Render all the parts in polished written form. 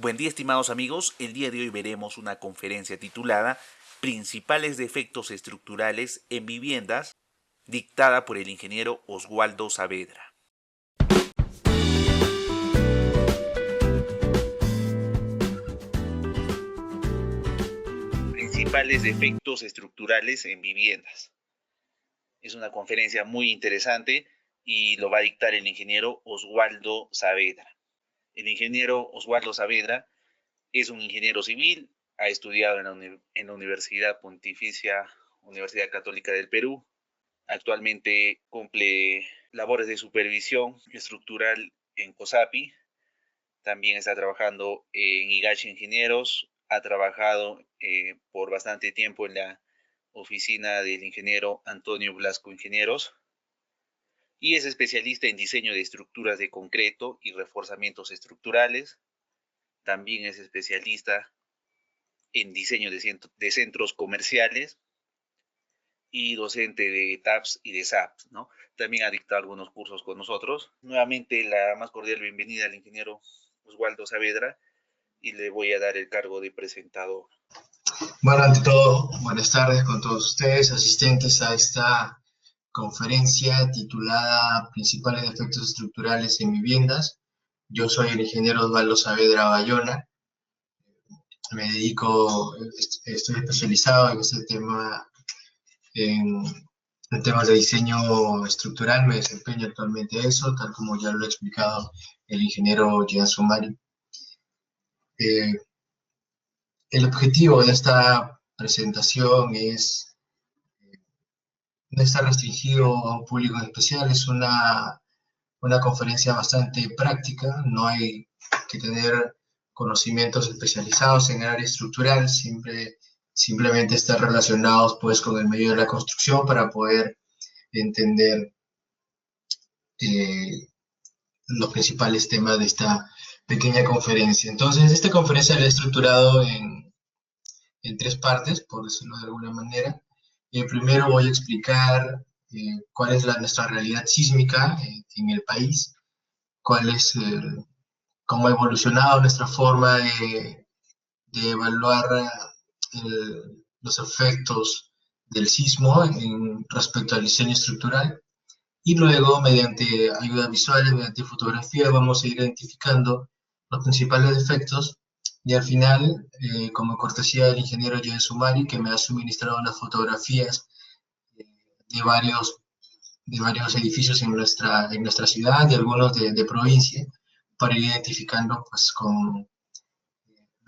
Buen día, estimados amigos. El día de hoy veremos una conferencia titulada Principales defectos estructurales en viviendas, dictada por el ingeniero Oswaldo Saavedra. Principales defectos estructurales en viviendas. Es una conferencia muy interesante y lo va a dictar el ingeniero Oswaldo Saavedra. El ingeniero Oswaldo Saavedra es un ingeniero civil, ha estudiado en la Universidad Pontificia Universidad Católica del Perú. Actualmente cumple labores de supervisión estructural en COSAPI. También está trabajando en Higashi Ingenieros. Ha trabajado por bastante tiempo en la oficina del ingeniero Antonio Blasco Ingenieros. Y es especialista en diseño de estructuras de concreto y reforzamientos estructurales. También es especialista en diseño de centros comerciales y docente de TAPS y de SAPS, ¿no? También ha dictado algunos cursos con nosotros. Nuevamente, la más cordial bienvenida al ingeniero Oswaldo Saavedra y le voy a dar el cargo de presentador. Bueno, ante todo, buenas tardes con todos ustedes, asistentes a esta conferencia titulada Principales defectos estructurales en viviendas. Yo soy el ingeniero Oswaldo Saavedra Bayona. Estoy especializado en este tema, en temas de diseño estructural. Me desempeño actualmente eso, tal como ya lo ha explicado el ingeniero Jean Sumari. El objetivo de esta presentación no está restringido a un público en especial, es una conferencia bastante práctica, no hay que tener conocimientos especializados en el área estructural, simplemente estar relacionados pues con el medio de la construcción para poder entender los principales temas de esta pequeña conferencia. Entonces, esta conferencia la he estructurado en tres partes, por decirlo de alguna manera. Primero voy a explicar cuál es nuestra realidad sísmica en el país, cómo ha evolucionado nuestra forma de evaluar los efectos del sismo respecto al diseño estructural. Y luego, mediante ayudas visuales, mediante fotografía, vamos a ir identificando los principales defectos. Y al final, como cortesía del ingeniero Jean Sumari, que me ha suministrado las fotografías de varios edificios en nuestra ciudad y algunos de provincia, para ir identificando pues, con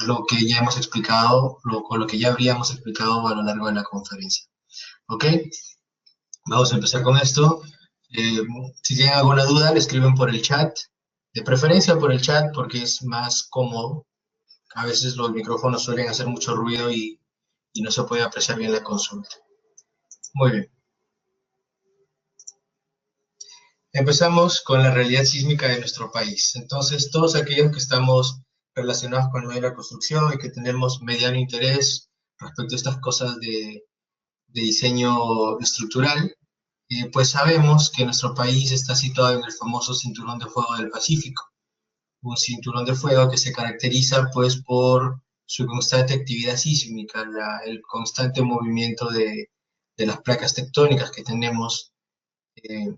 lo que ya hemos explicado, con lo que ya habríamos explicado a lo largo de la conferencia. ¿Ok? Vamos a empezar con esto. Si tienen alguna duda, le escriben por el chat, de preferencia por el chat porque es más cómodo. A veces los micrófonos suelen hacer mucho ruido y no se puede apreciar bien la consulta. Muy bien. Empezamos con la realidad sísmica de nuestro país. Entonces, todos aquellos que estamos relacionados con el medio de la construcción y que tenemos mediano interés respecto a estas cosas de diseño estructural, pues sabemos que nuestro país está situado en el famoso Cinturón de Fuego del Pacífico. Un cinturón de fuego que se caracteriza pues por su constante actividad sísmica, el constante movimiento de las placas tectónicas que tenemos, que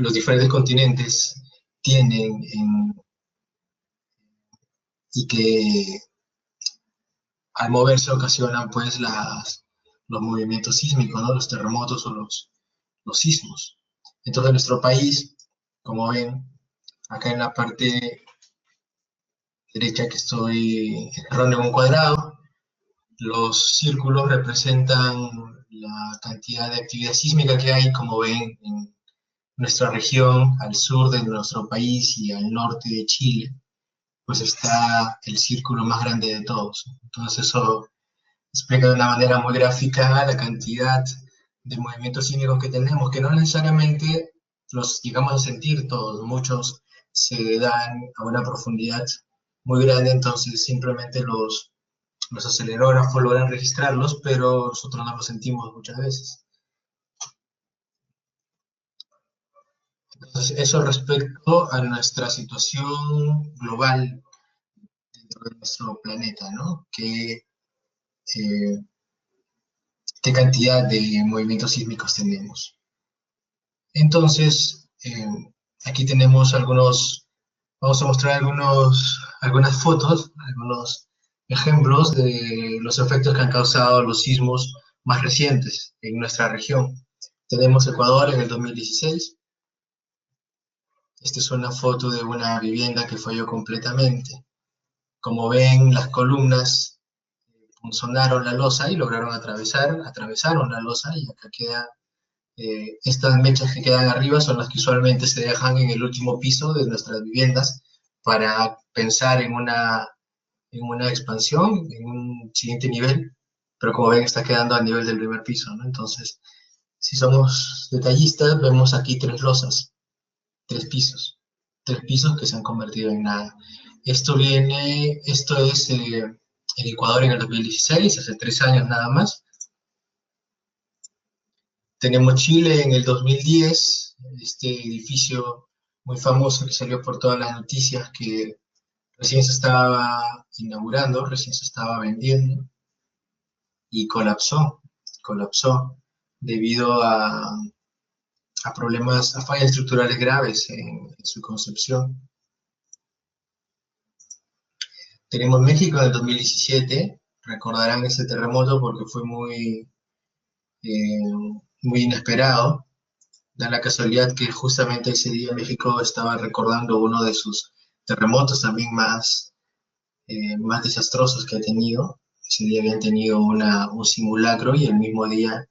los diferentes continentes tienen, y que al moverse ocasionan pues los movimientos sísmicos, ¿no? Los terremotos o los sismos. Entonces nuestro país, como ven, acá en la parte derecha que estoy encerrando en un cuadrado, los círculos representan la cantidad de actividad sísmica que hay, como ven, en nuestra región, al sur de nuestro país y al norte de Chile, pues está el círculo más grande de todos. Entonces eso explica de una manera muy gráfica la cantidad de movimientos sísmicos que tenemos, que no necesariamente los llegamos a sentir todos, muchos se dan a una profundidad muy grande, entonces simplemente los acelerógrafos logran registrarlos, pero nosotros no los sentimos muchas veces. Entonces, eso respecto a nuestra situación global dentro de nuestro planeta, ¿no? Qué cantidad de movimientos sísmicos tenemos. Entonces, aquí tenemos vamos a mostrar algunas fotos, algunos ejemplos de los efectos que han causado los sismos más recientes en nuestra región. Tenemos Ecuador en el 2016. Esta es una foto de una vivienda que falló completamente. Como ven, las columnas punzonaron la losa y lograron atravesaron la losa, y acá queda, estas mechas que quedan arriba son las que usualmente se dejan en el último piso de nuestras viviendas para pensar en una expansión, en un siguiente nivel, pero como ven está quedando a nivel del primer piso, ¿no? Entonces, si somos detallistas, vemos aquí tres losas, tres pisos que se han convertido en nada. Esto es el Ecuador en el 2016, hace 3 años nada más. Tenemos Chile en el 2010, este edificio muy famoso que salió por todas las noticias, que recién se estaba inaugurando, recién se estaba vendiendo, y colapsó debido a problemas, a fallas estructurales graves en su concepción. Tenemos México en el 2017, recordarán ese terremoto porque fue muy inesperado. Da la casualidad que justamente ese día México estaba recordando uno de sus terremotos también más desastrosos que ha tenido. Ese día habían tenido un simulacro y el mismo día,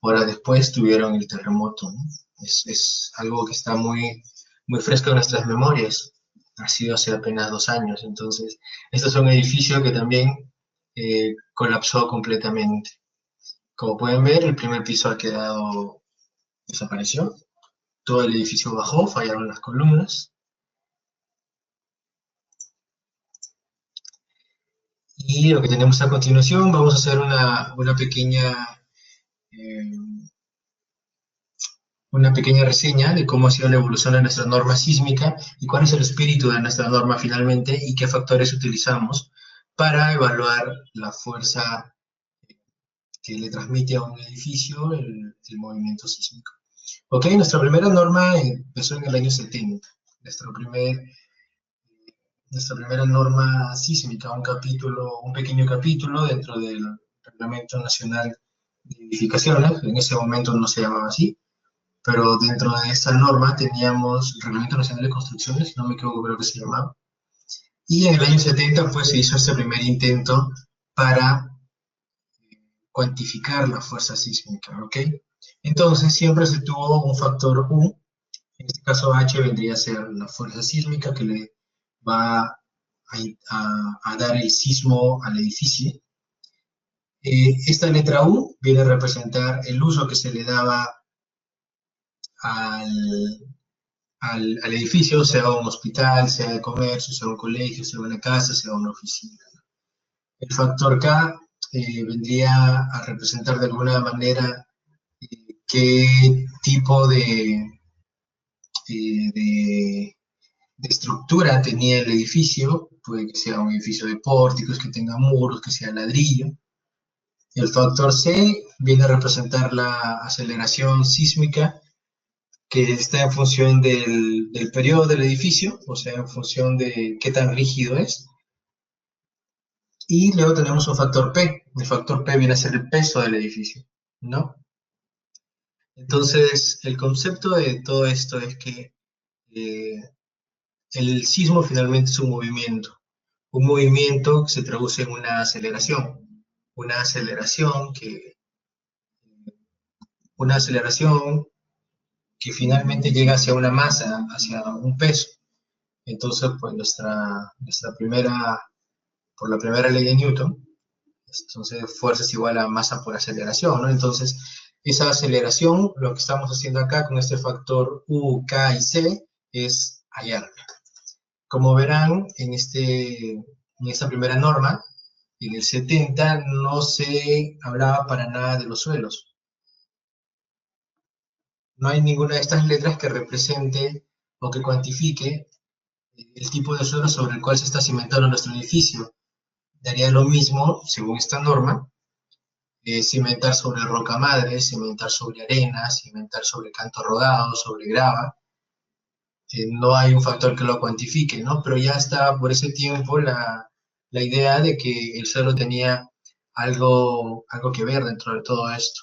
horas después, tuvieron el terremoto, ¿no? Es algo que está muy fresco en nuestras memorias. Ha sido hace apenas 2 años. Entonces, este es un edificio que también colapsó completamente. Como pueden ver, el primer piso desapareció. Todo el edificio bajó, fallaron las columnas. Y lo que tenemos a continuación, vamos a hacer eh, una pequeña reseña de cómo ha sido la evolución de nuestra norma sísmica y cuál es el espíritu de nuestra norma finalmente y qué factores utilizamos para evaluar la fuerza que le transmite a un edificio el movimiento sísmico. Ok, nuestra primera norma empezó en el año 70. Nuestra primera norma sísmica, un pequeño capítulo dentro del Reglamento Nacional de Edificaciones, en ese momento no se llamaba así, pero dentro de esa norma teníamos el Reglamento Nacional de Construcciones, si no me equivoco creo que se llamaba, y en el año 70 pues se hizo este primer intento para cuantificar la fuerza sísmica, ¿ok? Entonces siempre se tuvo un factor U, en este caso H vendría a ser la fuerza sísmica que le va a dar el sismo al edificio. Esta letra U viene a representar el uso que se le daba al, al edificio, sea un hospital, sea de comercio, sea un colegio, sea una casa, sea una oficina. El factor K vendría a representar de alguna manera qué tipo de estructura tenía el edificio, puede que sea un edificio de pórticos, que tenga muros, que sea ladrillo. El factor C viene a representar la aceleración sísmica, que está en función del periodo del edificio, o sea, en función de qué tan rígido es. Y luego tenemos un factor P. El factor P viene a ser el peso del edificio, ¿no? Entonces, el concepto de todo esto es que eh, el sismo finalmente es un movimiento que se traduce en una aceleración una aceleración que finalmente llega hacia una masa, hacia un peso. Entonces, pues por la primera ley de Newton, entonces fuerza es igual a masa por aceleración, ¿no? Entonces, esa aceleración, lo que estamos haciendo acá con este factor U, K y C, es hallarla. Como verán, en esta primera norma, en el 70 no se hablaba para nada de los suelos. No hay ninguna de estas letras que represente o que cuantifique el tipo de suelo sobre el cual se está cimentando nuestro edificio. Daría lo mismo, según esta norma, cimentar sobre roca madre, cimentar sobre arena, cimentar sobre canto rodado, sobre grava. No hay un factor que lo cuantifique, ¿no? Pero ya estaba por ese tiempo la idea de que el suelo tenía algo que ver dentro de todo esto.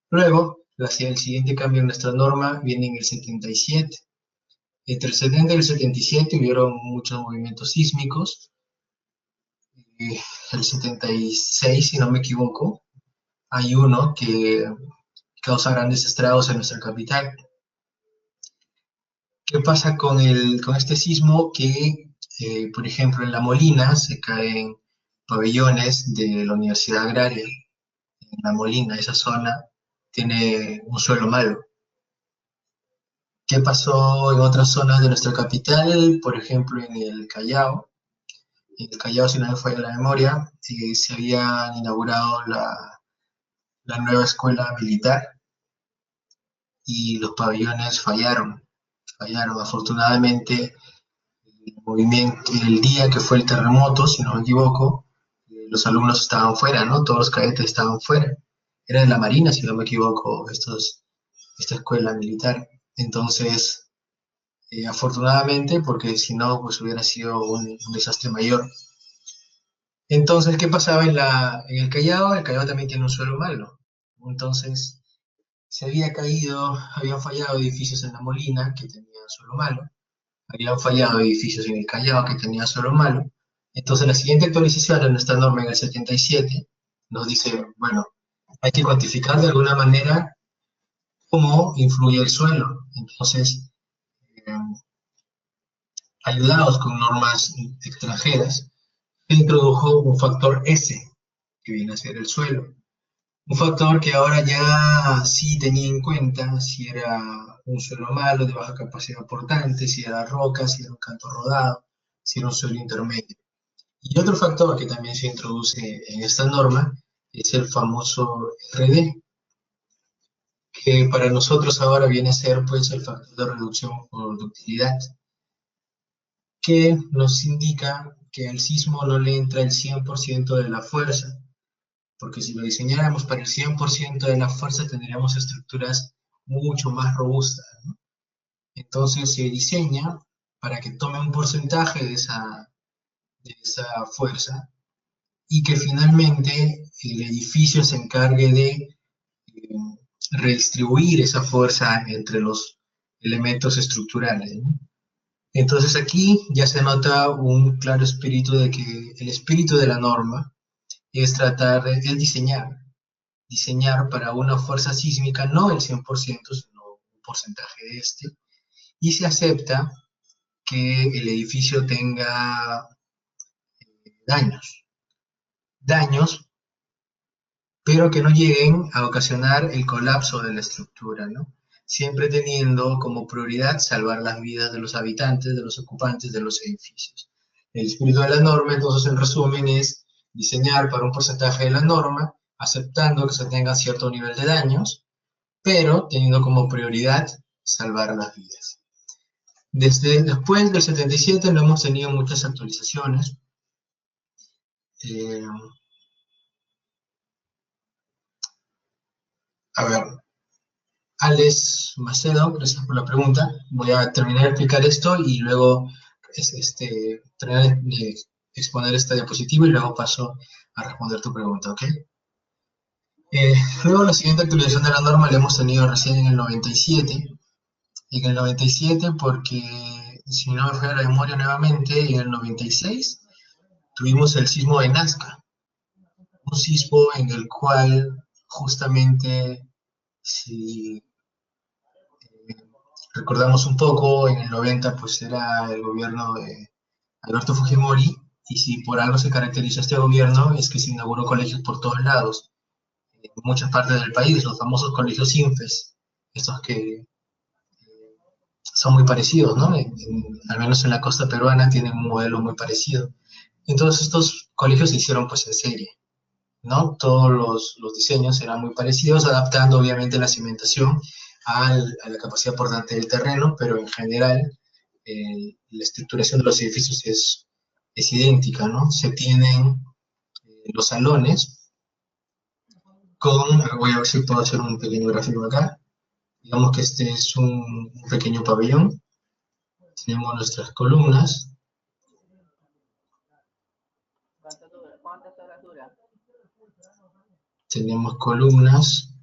Luego, el siguiente cambio en nuestra norma viene en el 77. Entre el 70 y el 77 hubieron muchos movimientos sísmicos. El 76, si no me equivoco, hay uno que causa grandes estragos en nuestra capital. ¿Qué pasa con este sismo? Que, por ejemplo, en La Molina se caen pabellones de la Universidad Agraria. En La Molina, esa zona, tiene un suelo malo. ¿Qué pasó en otras zonas de nuestra capital? Por ejemplo, en el Callao. En el Callao, si no me falla la memoria, se había inaugurado la nueva escuela militar y los pabellones fallaron. Afortunadamente, el día que fue el terremoto, si no me equivoco, los alumnos estaban fuera, ¿no? Todos los cadetes estaban fuera. Era de la Marina, si no me equivoco, esta escuela militar. Entonces, afortunadamente, porque si no, pues hubiera sido un desastre mayor. Entonces, ¿qué pasaba en el Callao? El Callao también tiene un suelo malo. Entonces, habían fallado edificios en La Molina que tenían suelo malo, habían fallado edificios en el Callao que tenían suelo malo. Entonces, la siguiente actualización de nuestra norma en el 77 nos dice, bueno, hay que cuantificar de alguna manera cómo influye el suelo. Entonces, eh, ayudados con normas extranjeras, se introdujo un factor S, que viene a ser el suelo. Un factor que ahora ya sí tenía en cuenta si era un suelo malo, de baja capacidad portante, si era roca, si era un canto rodado, si era un suelo intermedio. Y otro factor que también se introduce en esta norma es el famoso RD, que para nosotros ahora viene a ser pues el factor de reducción por ductilidad, que nos indica que al sismo no le entra el 100% de la fuerza, porque si lo diseñáramos para el 100% de la fuerza tendríamos estructuras mucho más robustas, ¿no? Entonces se diseña para que tome un porcentaje de esa fuerza y que finalmente el edificio se encargue de redistribuir esa fuerza entre los elementos estructurales, ¿no? Entonces aquí ya se nota un claro espíritu de que el espíritu de la norma es tratar de diseñar para una fuerza sísmica no el 100%, sino un porcentaje de este, y se acepta que el edificio tenga daños, pero que no lleguen a ocasionar el colapso de la estructura, ¿no? Siempre teniendo como prioridad salvar las vidas de los habitantes, de los ocupantes de los edificios. El espíritu de la norma, entonces, en resumen, es diseñar para un porcentaje de la norma, aceptando que se tenga cierto nivel de daños, pero teniendo como prioridad salvar las vidas. Después del 77 no hemos tenido muchas actualizaciones. A ver, Alex Macedo, gracias por la pregunta. Voy a terminar de explicar esto y luego terminar de exponer esta diapositiva y luego paso a responder tu pregunta, ¿ok? Luego la siguiente actualización de la norma la hemos tenido recién en el 97. En el 97 porque, si no me falla la memoria nuevamente, en el 96 tuvimos el sismo de Nazca. Un sismo en el cual justamente, si recordamos un poco, en el 90 pues era el gobierno de Alberto Fujimori, y si por algo se caracteriza este gobierno es que se inauguró colegios por todos lados, en muchas partes del país, los famosos colegios INFES, estos que son muy parecidos, ¿no? Al menos en la costa peruana tienen un modelo muy parecido. Entonces estos colegios se hicieron pues en serie, ¿no? Todos los diseños eran muy parecidos, adaptando obviamente la cimentación a la capacidad portante del terreno, pero en general la estructuración de los edificios es idéntica, ¿no? Se tienen los salones voy a ver si puedo hacer un pequeño gráfico acá. Digamos que este es un pequeño pabellón. Tenemos nuestras columnas. ¿Cuántas horas dura? Tenemos columnas.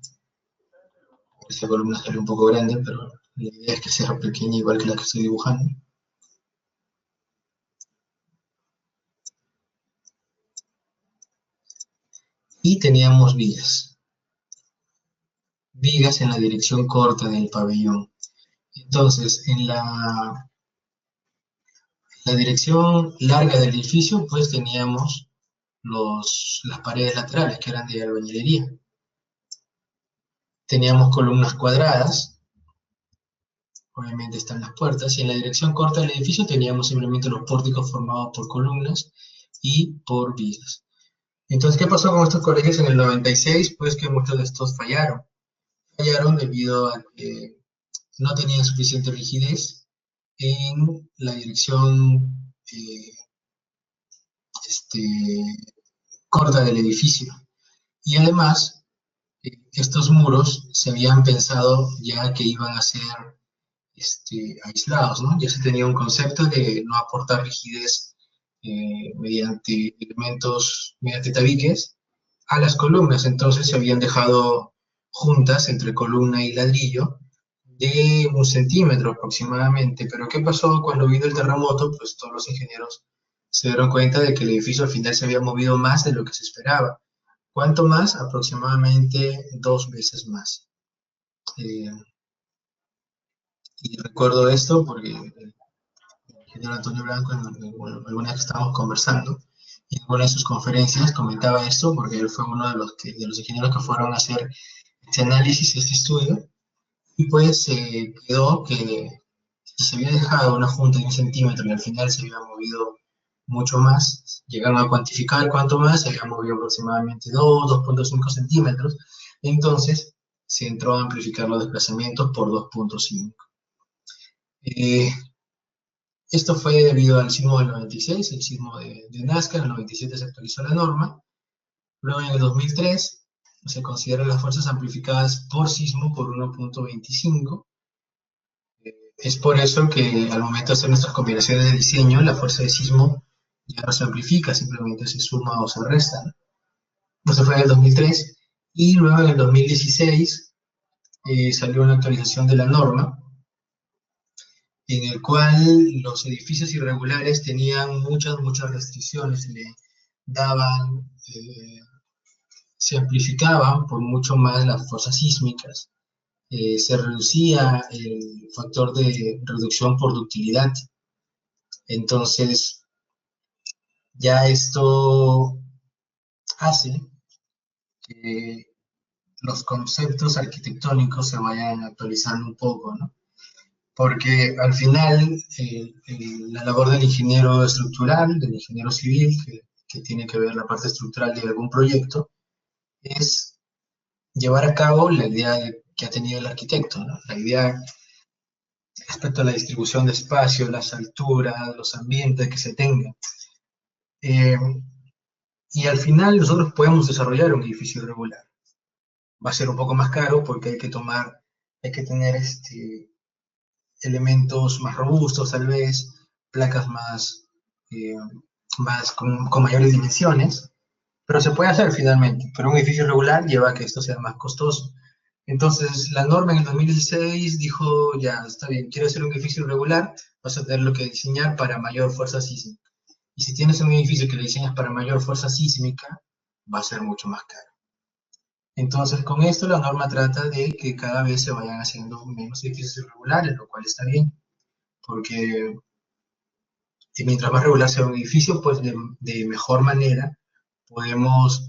Esta columna sale un poco grande, pero la idea es que sea pequeña igual que la que estoy dibujando. Y teníamos vigas. Vigas en la dirección corta del pabellón. Entonces, en la dirección larga del edificio, pues teníamos las paredes laterales, que eran de albañilería. Teníamos columnas cuadradas, obviamente están las puertas, y en la dirección corta del edificio teníamos simplemente los pórticos formados por columnas y por vigas. Entonces, ¿qué pasó con estos colegios en el 96? Pues que muchos de estos fallaron. Fallaron debido a que no tenían suficiente rigidez en la dirección corta del edificio. Y además, estos muros se habían pensado ya que iban a ser aislados, ¿no? Ya se tenía un concepto de no aportar rigidez mediante tabiques a las columnas. Entonces se habían dejado juntas entre columna y ladrillo de 1 centímetro aproximadamente. Pero ¿qué pasó cuando vino el terremoto? Pues todos los ingenieros se dieron cuenta de que el edificio al final se había movido más de lo que se esperaba. ¿Cuánto más? Aproximadamente 2 veces más. Y recuerdo esto porque el ingeniero Antonio Blanco, alguna vez que estábamos conversando, y en una de sus conferencias comentaba esto porque él fue uno de los ingenieros que fueron a hacer este análisis, este estudio, y pues quedó que si se había dejado una junta de 1 centímetro y al final se había movido mucho más, llegaron a cuantificar cuánto más, se había movido aproximadamente 2.5 centímetros, entonces se entró a amplificar los desplazamientos por 2.5. Esto fue debido al sismo del 96, el sismo de Nazca. En el 97 se actualizó la norma. Luego en el 2003 se consideran las fuerzas amplificadas por sismo por 1.25. Es por eso que al momento de hacer nuestras combinaciones de diseño, la fuerza de sismo ya no se amplifica, simplemente se suma o se resta, ¿no? Eso fue en el 2003. Y luego en el 2016 salió una actualización de la norma, en el cual los edificios irregulares tenían muchas restricciones, se amplificaban por mucho más las fuerzas sísmicas, se reducía el factor de reducción por ductilidad. Entonces, ya esto hace que los conceptos arquitectónicos se vayan actualizando un poco, ¿no? Porque al final la labor del ingeniero estructural, del ingeniero civil, que tiene que ver la parte estructural de algún proyecto, es llevar a cabo la idea que ha tenido el arquitecto, ¿no? La idea respecto a la distribución de espacio, las alturas, los ambientes que se tengan. Y al final nosotros podemos desarrollar un edificio irregular. Va a ser un poco más caro porque hay que tener elementos más robustos, tal vez, placas con mayores dimensiones, pero se puede hacer finalmente. Pero un edificio regular lleva a que esto sea más costoso. Entonces, la norma en el 2016 dijo, ya, está bien, quieres hacer un edificio irregular, vas a tener que diseñar para mayor fuerza sísmica. Y si tienes un edificio que lo diseñas para mayor fuerza sísmica, va a ser mucho más caro. Entonces, con esto la norma trata de que cada vez se vayan haciendo menos edificios irregulares, lo cual está bien, porque mientras más regular sea un edificio, pues de mejor manera podemos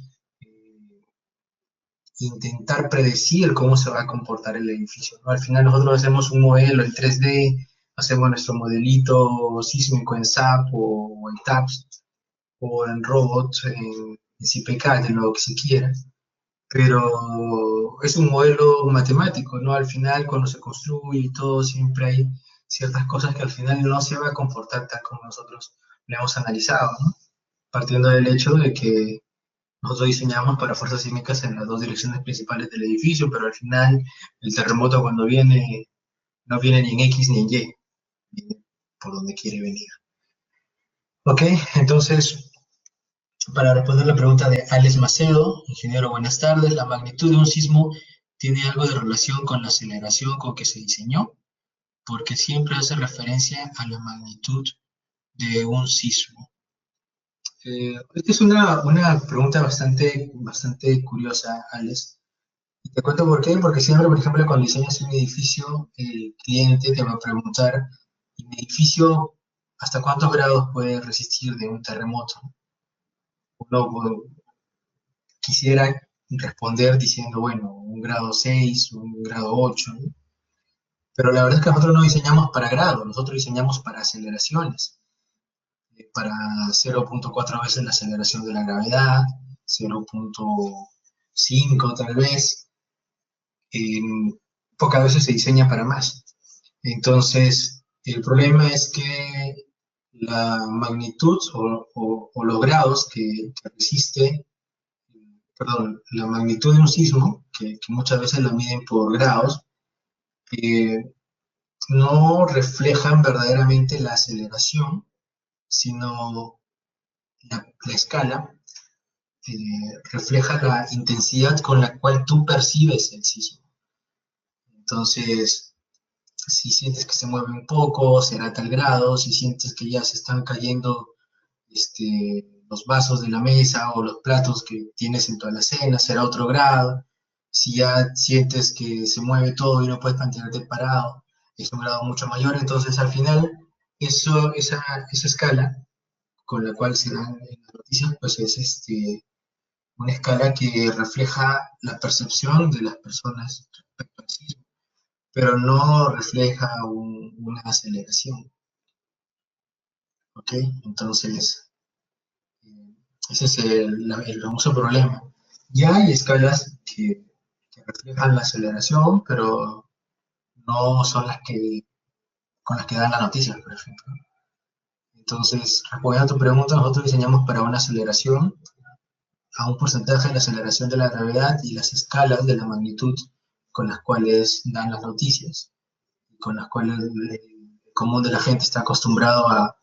intentar predecir cómo se va a comportar el edificio, ¿no? Al final nosotros hacemos un modelo en 3D, hacemos nuestro modelito sísmico en SAP o en TAPS, o en Robot, en CPK, de lo que se quiera. Pero es un modelo matemático, ¿no? Al final, cuando se construye y todo, siempre hay ciertas cosas que al final no se va a comportar tal como nosotros lo hemos analizado, ¿no? Partiendo del hecho de que nosotros diseñamos para fuerzas sísmicas en las dos direcciones principales del edificio, pero al final el terremoto cuando viene, no viene ni en X ni en Y, viene por donde quiere venir. Ok, entonces, para responder la pregunta de Alex Macedo, ingeniero, buenas tardes, ¿la magnitud de un sismo tiene algo de relación con la aceleración con que se diseñó? Porque siempre hace referencia a la magnitud de un sismo. Esta es una pregunta bastante curiosa, Alex. Y te cuento por qué, porque siempre, por ejemplo, cuando diseñas un edificio, el cliente te va a preguntar, ¿y mi edificio hasta cuántos grados puede resistir de un terremoto? Uno quisiera responder diciendo, bueno, un grado 6, un grado 8, ¿no? Pero la verdad es que nosotros no diseñamos para grados, nosotros diseñamos para aceleraciones, para 0.4 veces la aceleración de la gravedad, 0.5 tal vez, pocas veces se diseña para más. Entonces, el problema es que la magnitud o los grados que resiste, perdón, la magnitud de un sismo, que muchas veces la miden por grados, no reflejan verdaderamente la aceleración, sino la escala refleja la intensidad con la cual tú percibes el sismo. Entonces, si sientes que se mueve un poco, será tal grado. Si sientes que ya se están cayendo los vasos de la mesa o los platos que tienes en toda la cena, será otro grado. Si ya sientes que se mueve todo y no puedes mantenerte parado, es un grado mucho mayor. Entonces, al final, esa escala con la cual se dan las noticias, pues es una escala que refleja la percepción de las personas respecto al sismo, pero no refleja una aceleración. ¿Ok? Entonces, ese es el famoso problema. Ya hay escalas que reflejan la aceleración, pero no son con las que dan las noticias, por ejemplo. Entonces, respondiendo a tu pregunta, nosotros diseñamos para una aceleración, a un porcentaje de la aceleración de la gravedad y las escalas de la magnitud con las cuales dan las noticias, con las cuales el común de la gente está acostumbrado a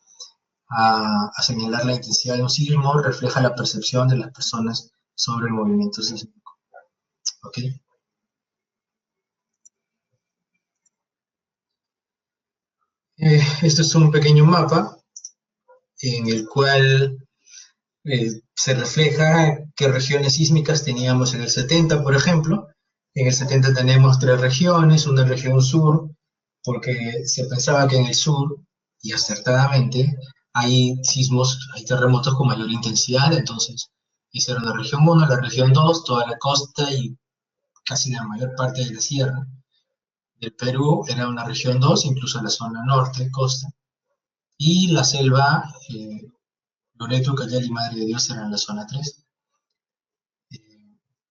señalar la intensidad de un sismo, refleja la percepción de las personas sobre el movimiento sísmico. ¿Ok? Este es un pequeño mapa en el cual se refleja qué regiones sísmicas teníamos en el 70, por ejemplo. En el 70 tenemos 3 regiones, una región sur, porque se pensaba que en el sur, y acertadamente, hay sismos, hay terremotos con mayor intensidad, entonces esa era la región 1, la región 2, toda la costa y casi la mayor parte de la sierra del Perú era una región 2, incluso la zona norte, costa, y la selva, Loreto, Cayal y Madre de Dios eran la zona 3.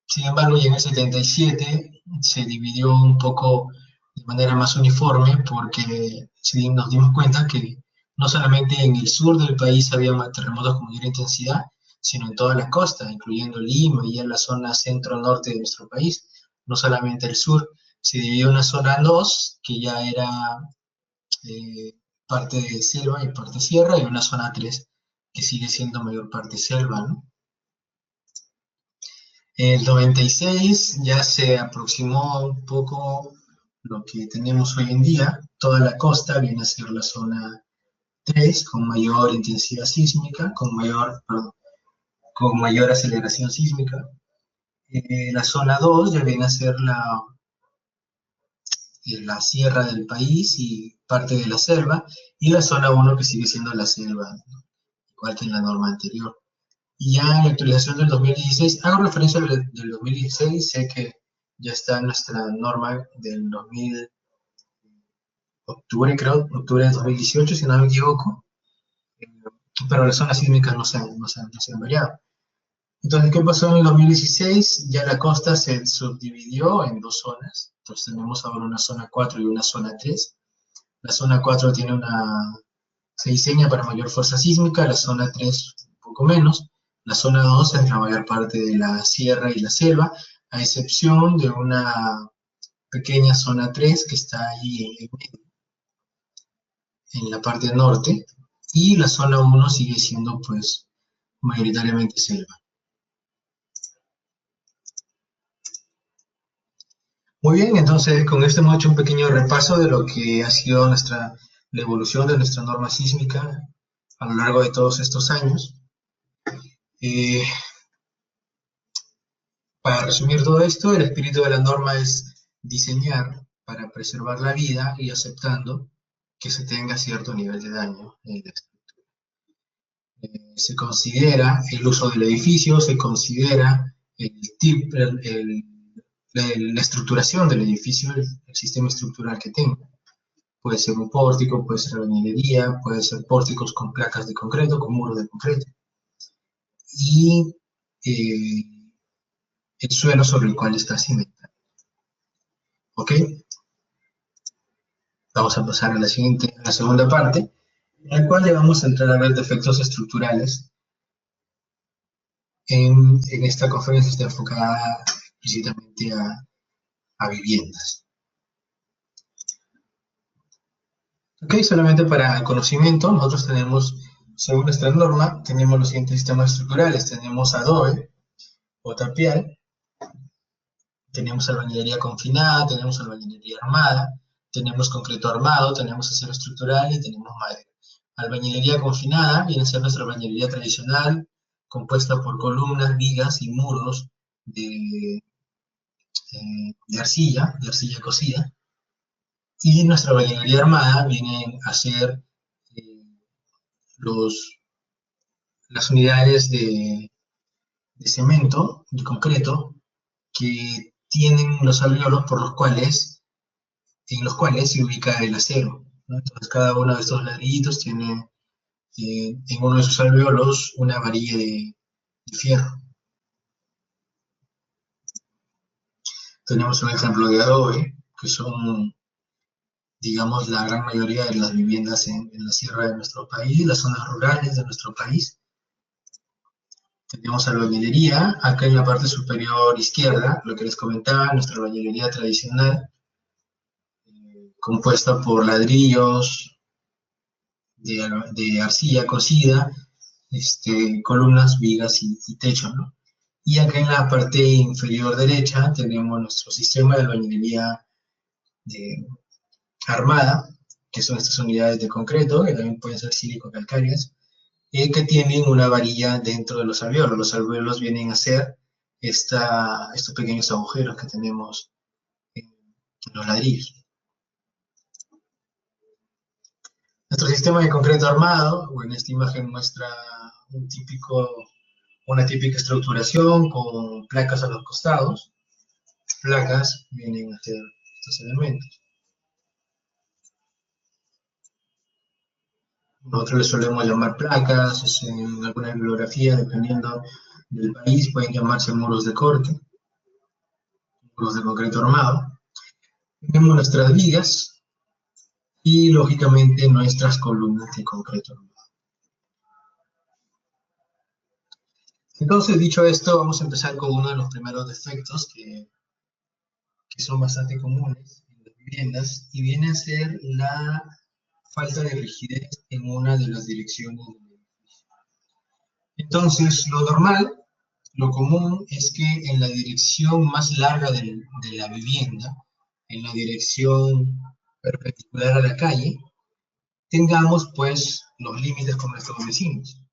Sin embargo, ya en el 77 se dividió un poco de manera más uniforme porque nos dimos cuenta que no solamente en el sur del país había terremotos con mayor intensidad, sino en toda la costa, incluyendo Lima y en la zona centro-norte de nuestro país. No solamente el sur, se dividió una zona en dos, que ya era parte de selva y parte sierra, y una zona 3, que sigue siendo mayor parte selva, ¿no? En el 96 ya se aproximó un poco lo que tenemos hoy en día. Toda la costa viene a ser la zona 3, con mayor intensidad sísmica, con mayor aceleración sísmica. La zona 2 ya viene a ser la sierra del país y parte de la selva, y la zona 1 que sigue siendo la selva, ¿no? Igual que en la norma anterior. Y ya en la actualización del 2016, hago referencia del 2016, sé que ya está nuestra norma del 2000, octubre de 2018, si no me equivoco, pero las zonas sísmicas no se han variado. Entonces, ¿qué pasó en el 2016? Ya la costa se subdividió en dos zonas, entonces tenemos ahora una zona 4 y una zona 3. La zona 4 se diseña para mayor fuerza sísmica, la zona 3 un poco menos, la zona 2 es la mayor parte de la sierra y la selva, a excepción de una pequeña zona 3 que está ahí en la parte norte, y la zona 1 sigue siendo pues mayoritariamente selva. Muy bien, entonces con esto hemos hecho un pequeño repaso de lo que ha sido la evolución de nuestra norma sísmica a lo largo de todos estos años. Para resumir todo esto, el espíritu de la norma es diseñar para preservar la vida y aceptando que se tenga cierto nivel de daño en la estructura. Se considera el uso del edificio, se considera la estructuración del edificio, el sistema estructural que tenga. Puede ser un pórtico, puede ser albañilería, puede ser pórticos con placas de concreto, con muros de concreto. Y el suelo sobre el cual está cimentado. ¿Ok? Vamos a pasar a la segunda parte, en la cual le vamos a entrar a ver defectos estructurales. En esta conferencia está enfocada explícitamente a viviendas. Ok, solamente para conocimiento, nosotros tenemos, según nuestra norma, tenemos los siguientes sistemas estructurales. Tenemos adobe o tapial, tenemos albañilería confinada, tenemos albañilería armada, tenemos concreto armado, tenemos acero estructural y tenemos madera. Albañilería confinada viene a ser nuestra albañilería tradicional, compuesta por columnas, vigas y muros de arcilla cocida. Y nuestra albañilería armada viene a ser las unidades de cemento, de concreto, que tienen los alveolos en los cuales se ubica el acero, ¿no? Entonces cada uno de estos ladrillitos tiene en uno de sus alveolos una varilla de fierro. Tenemos un ejemplo de adobe, que son, digamos, la gran mayoría de las viviendas en la sierra de nuestro país, las zonas rurales de nuestro país. Tenemos albañilería, acá en la parte superior izquierda, lo que les comentaba, nuestra albañilería tradicional, compuesta por ladrillos de arcilla cocida, columnas, vigas y techo, ¿no? Y acá en la parte inferior derecha tenemos nuestro sistema de albañilería armada, que son estas unidades de concreto, que también pueden ser sílico-calcáreas, que tienen una varilla dentro de los alveolos. Los alveolos vienen a ser estos pequeños agujeros que tenemos en los ladrillos. Nuestro sistema de concreto armado, en esta imagen muestra una típica estructuración con placas a los costados. Placas vienen a ser estos elementos. Nosotros les solemos llamar placas, en alguna bibliografía, dependiendo del país, pueden llamarse muros de corte, muros de concreto armado. Tenemos nuestras vigas y, lógicamente, nuestras columnas de concreto armado. Entonces, dicho esto, vamos a empezar con uno de los primeros defectos que son bastante comunes en las viviendas, y viene a ser la falta de rigidez en una de las direcciones del edificio. Entonces, lo normal, lo común, es que en la dirección más larga de la vivienda, en la dirección perpendicular a la calle, tengamos pues los límites con nuestros vecinos.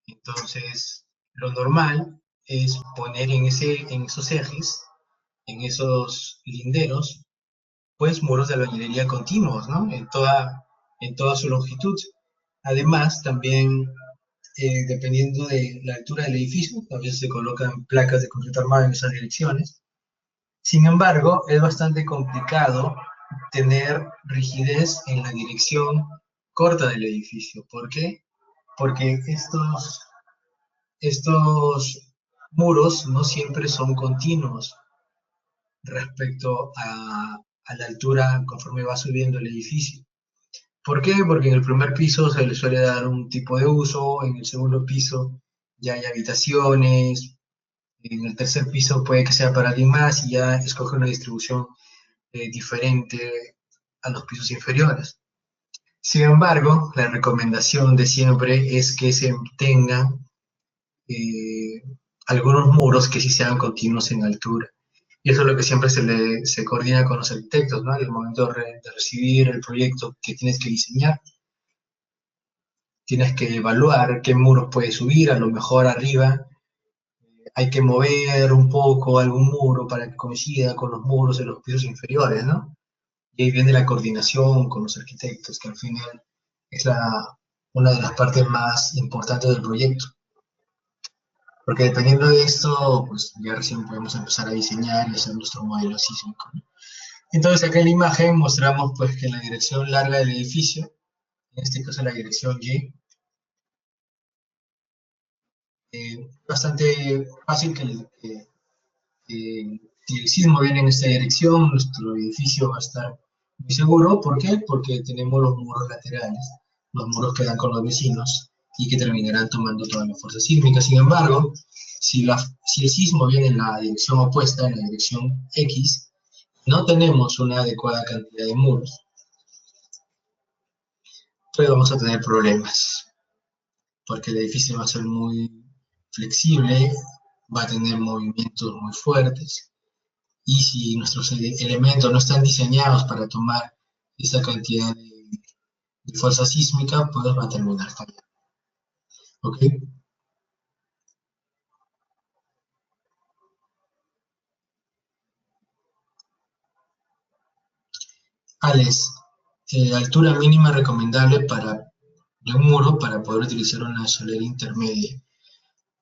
Entonces, lo normal es poner en esos ejes, en esos linderos, pues muros de albañilería continuos, ¿no? En toda su longitud. Además, también, dependiendo de la altura del edificio, a veces se colocan placas de concreto armado en esas direcciones. Sin embargo, es bastante complicado tener rigidez en la dirección corta del edificio. ¿Por qué? Porque estos muros no siempre son continuos respecto a la altura conforme va subiendo el edificio. ¿Por qué? Porque en el primer piso se le suele dar un tipo de uso, en el segundo piso ya hay habitaciones, en el tercer piso puede que sea para alguien más y ya escoge una distribución diferente a los pisos inferiores. Sin embargo, la recomendación de siempre es que se tengan eh, algunos muros que sí sean continuos en altura. Y eso es lo que siempre se coordina con los arquitectos, ¿no? En el momento de recibir el proyecto que tienes que diseñar, tienes que evaluar qué muros puedes subir, a lo mejor arriba hay que mover un poco algún muro para que coincida con los muros de los pisos inferiores, ¿no? Y ahí viene la coordinación con los arquitectos, que al final es una de las partes más importantes del proyecto. Porque dependiendo de esto, pues ya recién podemos empezar a diseñar y hacer nuestro modelo sísmico, ¿no? Entonces acá en la imagen mostramos pues que en la dirección larga del edificio, en este caso la dirección Y, bastante fácil si el sismo viene en esta dirección, nuestro edificio va a estar muy seguro. ¿Por qué? Porque tenemos los muros laterales, los muros que dan con los vecinos y que terminarán tomando toda la fuerza sísmica. Sin embargo, si el sismo viene en la dirección opuesta, en la dirección X, no tenemos una adecuada cantidad de muros, pues vamos a tener problemas, porque el edificio va a ser muy flexible, va a tener movimientos muy fuertes, y si nuestros elementos no están diseñados para tomar esa cantidad de fuerza sísmica, pues va a terminar fallando. ¿Ok? Alex, altura mínima recomendable de un muro para poder utilizar una solera intermedia.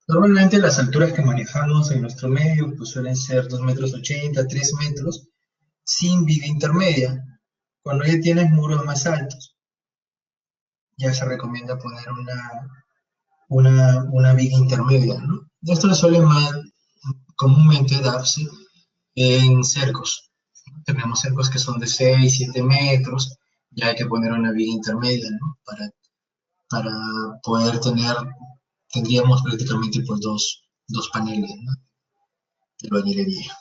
Normalmente las alturas que manejamos en nuestro medio pues suelen ser 2,80 m, 3 metros, sin viga intermedia. Cuando ya tienes muros más altos, ya se recomienda poner una viga intermedia, ¿no? Esto suele más comúnmente darse en cercos. Tenemos cercos que son de 6, 7 metros, ya hay que poner una viga intermedia, ¿no? Para poder tendríamos prácticamente pues dos paneles, ¿no? De albañilería.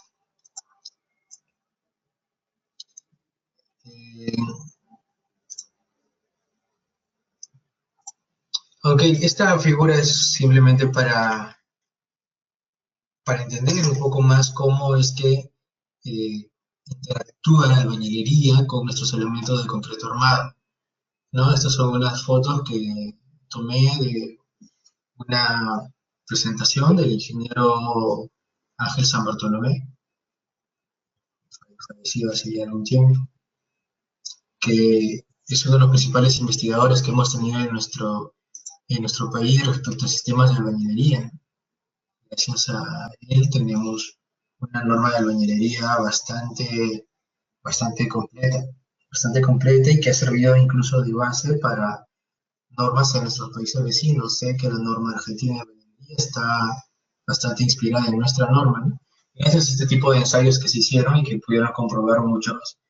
Ok, esta figura es simplemente para entender un poco más cómo es que interactúa la albañilería con nuestros elementos de concreto armado, ¿no? Estas son unas fotos que tomé de una presentación del ingeniero Ángel San Bartolomé, fallecido hace ya algún tiempo, que es uno de los principales investigadores que hemos tenido en nuestro país respecto a sistemas de albañilería. Gracias a él tenemos una norma de albañilería bastante completa y que ha servido incluso de base para normas en nuestros países vecinos. Sé que la norma argentina de albañilería está bastante inspirada en nuestra norma, ¿no? Gracias a este tipo de ensayos que se hicieron y que pudieron comprobar muchas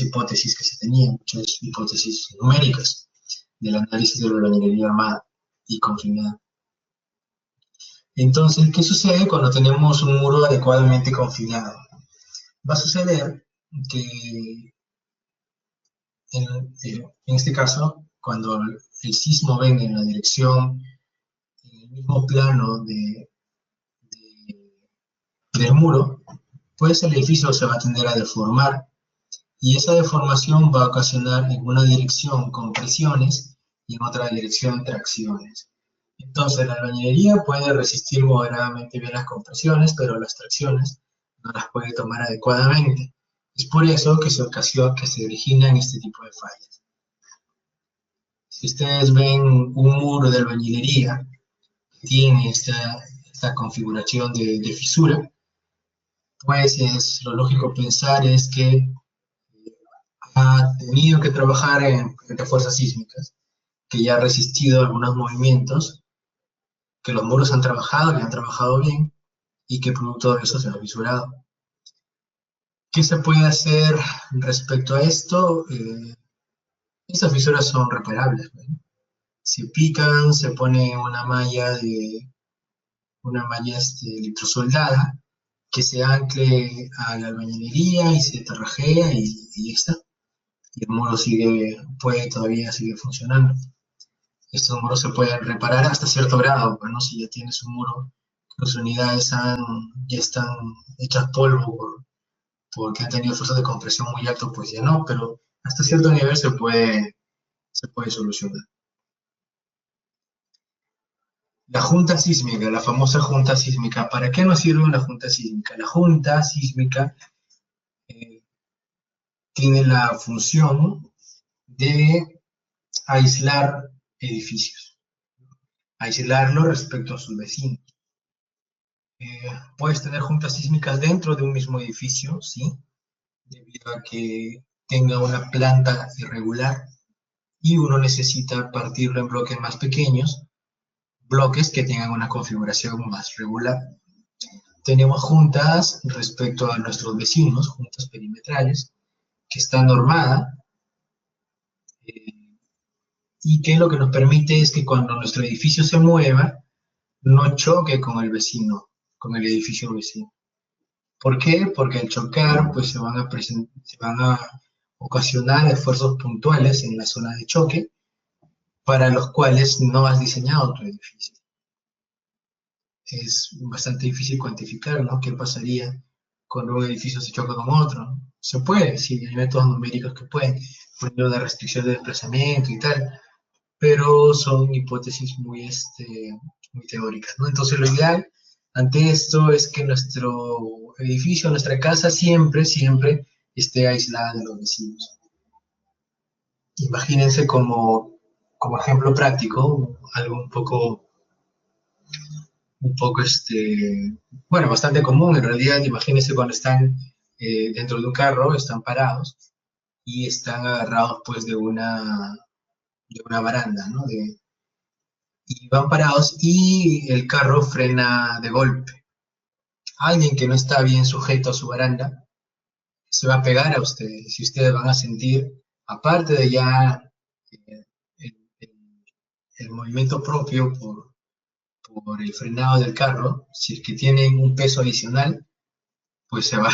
hipótesis que se tenían, muchas hipótesis numéricas del análisis de la albañilería armada y confinada. Entonces, ¿qué sucede cuando tenemos un muro adecuadamente confinado? Va a suceder que, en este caso, cuando el sismo venga en la dirección, en el mismo plano del muro, pues el edificio se va a tender a deformar, y esa deformación va a ocasionar en una dirección compresiones y en otra dirección tracciones. Entonces la albañilería puede resistir moderadamente bien las compresiones, pero las tracciones no las puede tomar adecuadamente. Es por eso que se originan este tipo de fallas. Si ustedes ven un muro de albañilería que tiene esta configuración de fisura, pues lo lógico pensar es que ha tenido que trabajar frente a fuerzas sísmicas, que ya ha resistido algunos movimientos, que los muros han trabajado y han trabajado bien, y que producto de eso se ha fisurado. ¿Qué se puede hacer respecto a esto? Estas fisuras son reparables, ¿no? Se pican, se pone una malla electrosoldada que se ancle a la albañilería y se tarrajea y ya está. Y el muro todavía sigue funcionando. Estos muros se pueden reparar hasta cierto grado, bueno, si ya tienes un muro que sus unidades ya están hechas polvo porque han tenido fuerzas de compresión muy altos, pues ya no, pero hasta cierto nivel se puede solucionar. La junta sísmica, la famosa junta sísmica. ¿Para qué nos sirve una junta sísmica? La junta sísmica tiene la función de aislar edificios, aislarlo respecto a sus vecinos. Puedes tener juntas sísmicas dentro de un mismo edificio, ¿sí? Debido a que tenga una planta irregular y uno necesita partirlo en bloques más pequeños, bloques que tengan una configuración más regular. Tenemos juntas respecto a nuestros vecinos, juntas perimetrales, que está normada y que lo que nos permite es que cuando nuestro edificio se mueva, no choque con el vecino, con el edificio vecino. ¿Por qué? Porque al chocar, pues se van a ocasionar esfuerzos puntuales en la zona de choque para los cuales no has diseñado tu edificio. Es bastante difícil cuantificar, ¿no? ¿Qué pasaría cuando un edificio se choca con otro? Se puede, sí, hay métodos numéricos que pueden, por ejemplo, de restricción de desplazamiento y tal, pero son hipótesis muy teóricas, ¿no? Entonces lo ideal ante esto es que nuestro edificio, nuestra casa siempre esté aislada de los vecinos. Imagínense como ejemplo práctico, algo un poco bueno, bastante común en realidad. Imagínense cuando están dentro de un carro, están parados y están agarrados pues de una baranda, ¿no? Y van parados y el carro frena de golpe. Alguien que no está bien sujeto a su baranda se va a pegar a ustedes y ustedes van a sentir, aparte de ya el movimiento propio por el frenado del carro, si es que tienen un peso adicional, pues se va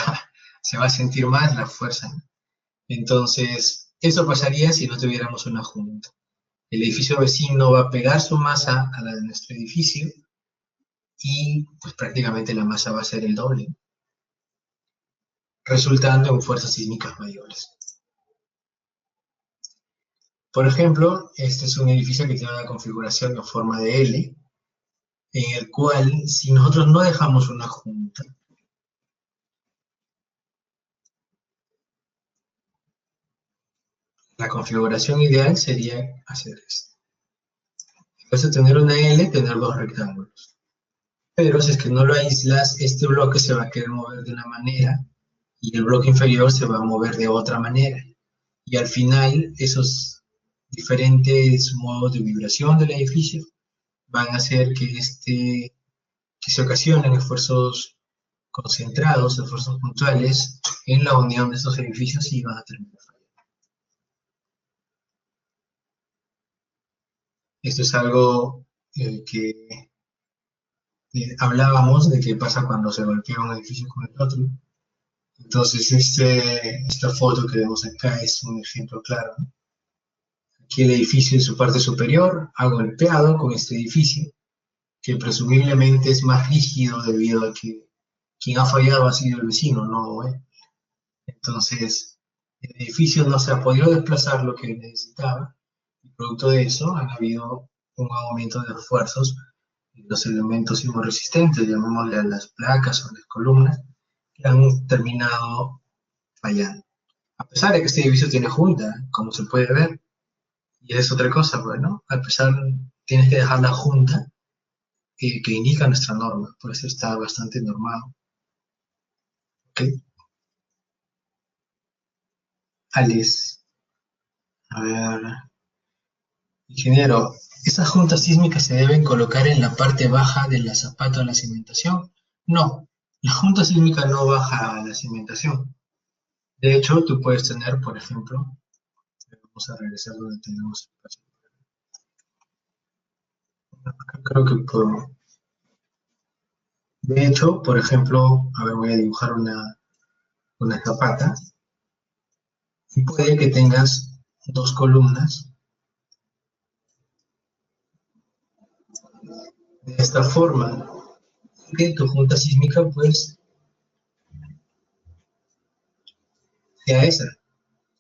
a sentir más la fuerza. Entonces, eso pasaría si no tuviéramos una junta. El edificio vecino va a pegar su masa a la de nuestro edificio y pues prácticamente la masa va a ser el doble, resultando en fuerzas sísmicas mayores. Por ejemplo, este es un edificio que tiene una configuración en forma de L, en el cual si nosotros no dejamos una junta, la configuración ideal sería hacer esto. En vez de tener una L, tener dos rectángulos. Pero si es que no lo aíslas, este bloque se va a querer mover de una manera y el bloque inferior se va a mover de otra manera. Y al final, esos diferentes modos de vibración del edificio van a hacer que se ocasionen esfuerzos concentrados, esfuerzos puntuales en la unión de estos edificios y van a terminar fallando. Esto es algo que hablábamos de qué pasa cuando se golpea un edificio con el otro. Entonces, esta foto que vemos acá es un ejemplo claro. Aquí el edificio en su parte superior ha golpeado con este edificio, que presumiblemente es más rígido debido a que quien ha fallado ha sido el vecino, no él. Entonces, el edificio no se ha podido desplazar lo que necesitaba, y producto de eso ha habido un aumento de esfuerzos en los elementos sismorresistentes, llamémosle a las placas o las columnas, que han terminado fallando. A pesar de que este edificio tiene junta, como se puede ver, y es otra cosa, pues, ¿no? A pesar, tienes que dejar la junta que indica nuestra norma, por eso está bastante normado. ¿Ok? Alex, a ver, ingeniero, ¿esas juntas sísmicas se deben colocar en la parte baja de la zapata de la cimentación? No, la junta sísmica no baja a la cimentación. De hecho, tú puedes tener, por ejemplo, Vamos a regresar donde tenemos espacio. Acá creo que puedo. De hecho, por ejemplo, a ver, voy a dibujar una zapata. Y puede que tengas dos columnas. De esta forma, que tu junta sísmica, pues, sea esa.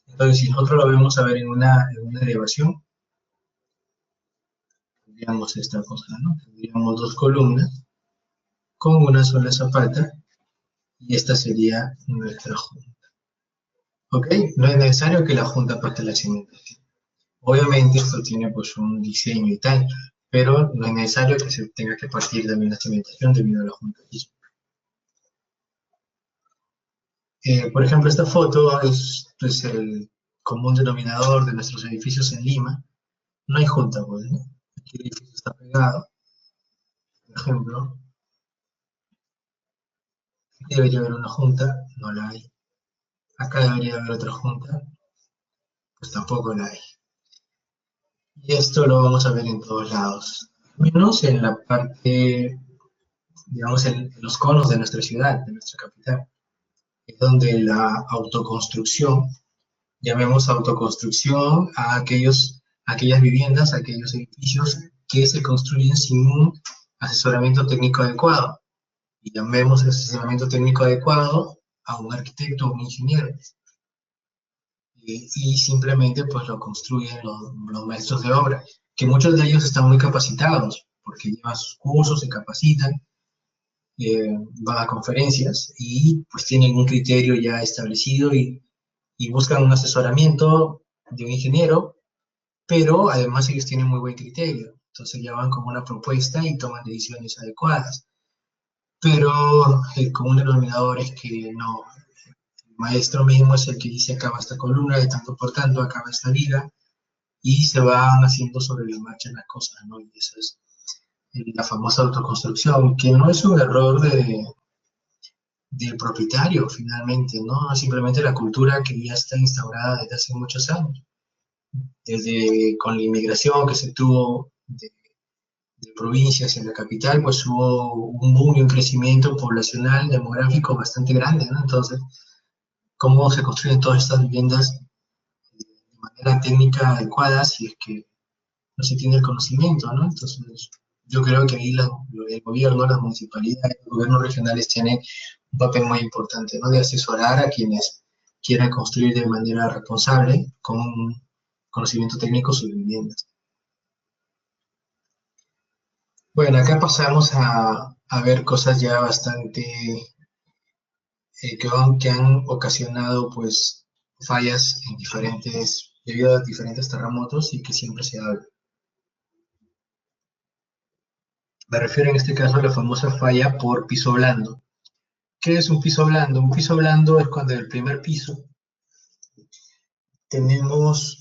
Entonces, si nosotros lo vemos a ver en una elevación, tendríamos esta cosa, ¿no? Tendríamos dos columnas con una sola zapata y esta sería nuestra junta. ¿Ok? No es necesario que la junta parte de la cimentación. Obviamente esto tiene pues un diseño y tal, pero no es necesario que se tenga que partir también la cimentación debido a la junta sísmica. Por ejemplo, esta foto es pues, el común denominador de nuestros edificios en Lima. No hay junta, pues, ¿no? Aquí el edificio está pegado. Por ejemplo, aquí debería haber una junta, no la hay. Acá debería haber otra junta, pues tampoco la hay. Y esto lo vamos a ver en todos lados, menos en la parte, digamos, en los conos de nuestra ciudad, de nuestra capital, es donde la autoconstrucción, llamemos autoconstrucción a aquellas viviendas, a aquellos edificios que se construyen sin un asesoramiento técnico adecuado. Y llamemos asesoramiento técnico adecuado a un arquitecto o un ingeniero. Y simplemente pues lo construyen los maestros de obra, que muchos de ellos están muy capacitados, porque llevan sus cursos, se capacitan, van a conferencias y pues tienen un criterio ya establecido y buscan un asesoramiento de un ingeniero, pero además ellos tienen muy buen criterio, entonces ya van con una propuesta y toman decisiones adecuadas. Pero el común denominador es que no, el maestro mismo es el que dice acaba esta columna, de tanto por tanto acaba esta viga, y se van haciendo sobre la marcha las cosas, ¿no? Y esa es la famosa autoconstrucción, que no es un error del propietario finalmente, ¿no? Es simplemente la cultura que ya está instaurada desde hace muchos años. Desde con la inmigración que se tuvo de provincias en la capital, pues hubo un boom y un crecimiento poblacional, demográfico bastante grande, ¿no? Entonces, ¿cómo se construyen todas estas viviendas de manera técnica adecuada si es que no se tiene el conocimiento, ¿no? Entonces, yo creo que ahí el gobierno, las municipalidades, los gobiernos regionales tienen un papel muy importante, ¿no? De asesorar a quienes quieran construir de manera responsable, con un conocimiento técnico sus viviendas. Bueno, acá pasamos a ver cosas ya bastante que han ocasionado pues fallas en debido a diferentes terremotos y que siempre se habla. Me refiero en este caso a la famosa falla por piso blando. ¿Qué es un piso blando? Un piso blando es cuando en el primer piso tenemos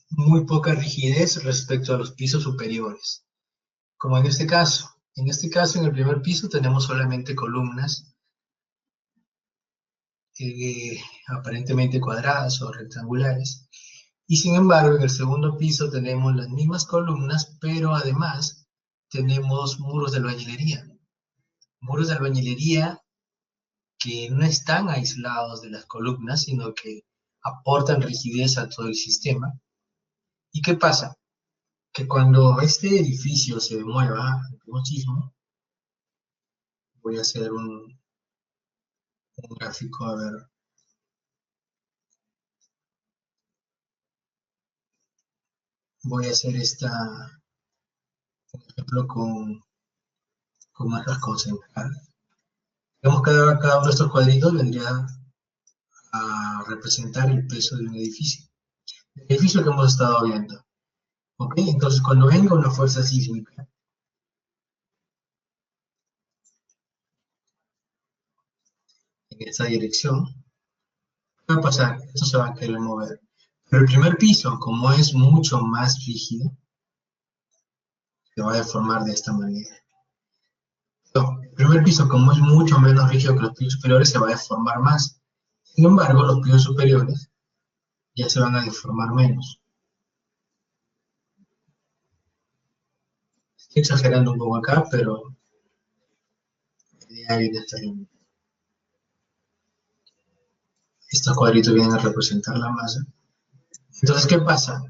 muy poca rigidez respecto a los pisos superiores. Como en este caso. En este caso, en el primer piso tenemos solamente columnas aparentemente cuadradas o rectangulares. Y sin embargo, en el segundo piso tenemos las mismas columnas, pero además tenemos muros de albañilería. Muros de albañilería que no están aislados de las columnas, sino que aportan rigidez a todo el sistema. ¿Y qué pasa? Que cuando este edificio se mueva ante un sismo, voy a hacer un gráfico, a ver. Voy a hacer por ejemplo, con marcas concentradas. Digamos que cada uno de estos cuadritos vendría a representar el peso de un edificio. El edificio que hemos estado viendo. ¿Ok? Entonces, cuando venga una fuerza sísmica, en esta dirección, ¿qué va a pasar? Esto se va a querer mover. Pero el primer piso, como es mucho más rígido, se va a deformar de esta manera. No, el primer piso, como es mucho menos rígido que los pisos superiores, se va a deformar más. Sin embargo, los pisos superiores ya se van a deformar menos. Estoy exagerando un poco acá, pero la idea viene hasta ahí. Estos cuadritos vienen a representar la masa. Entonces, ¿qué pasa?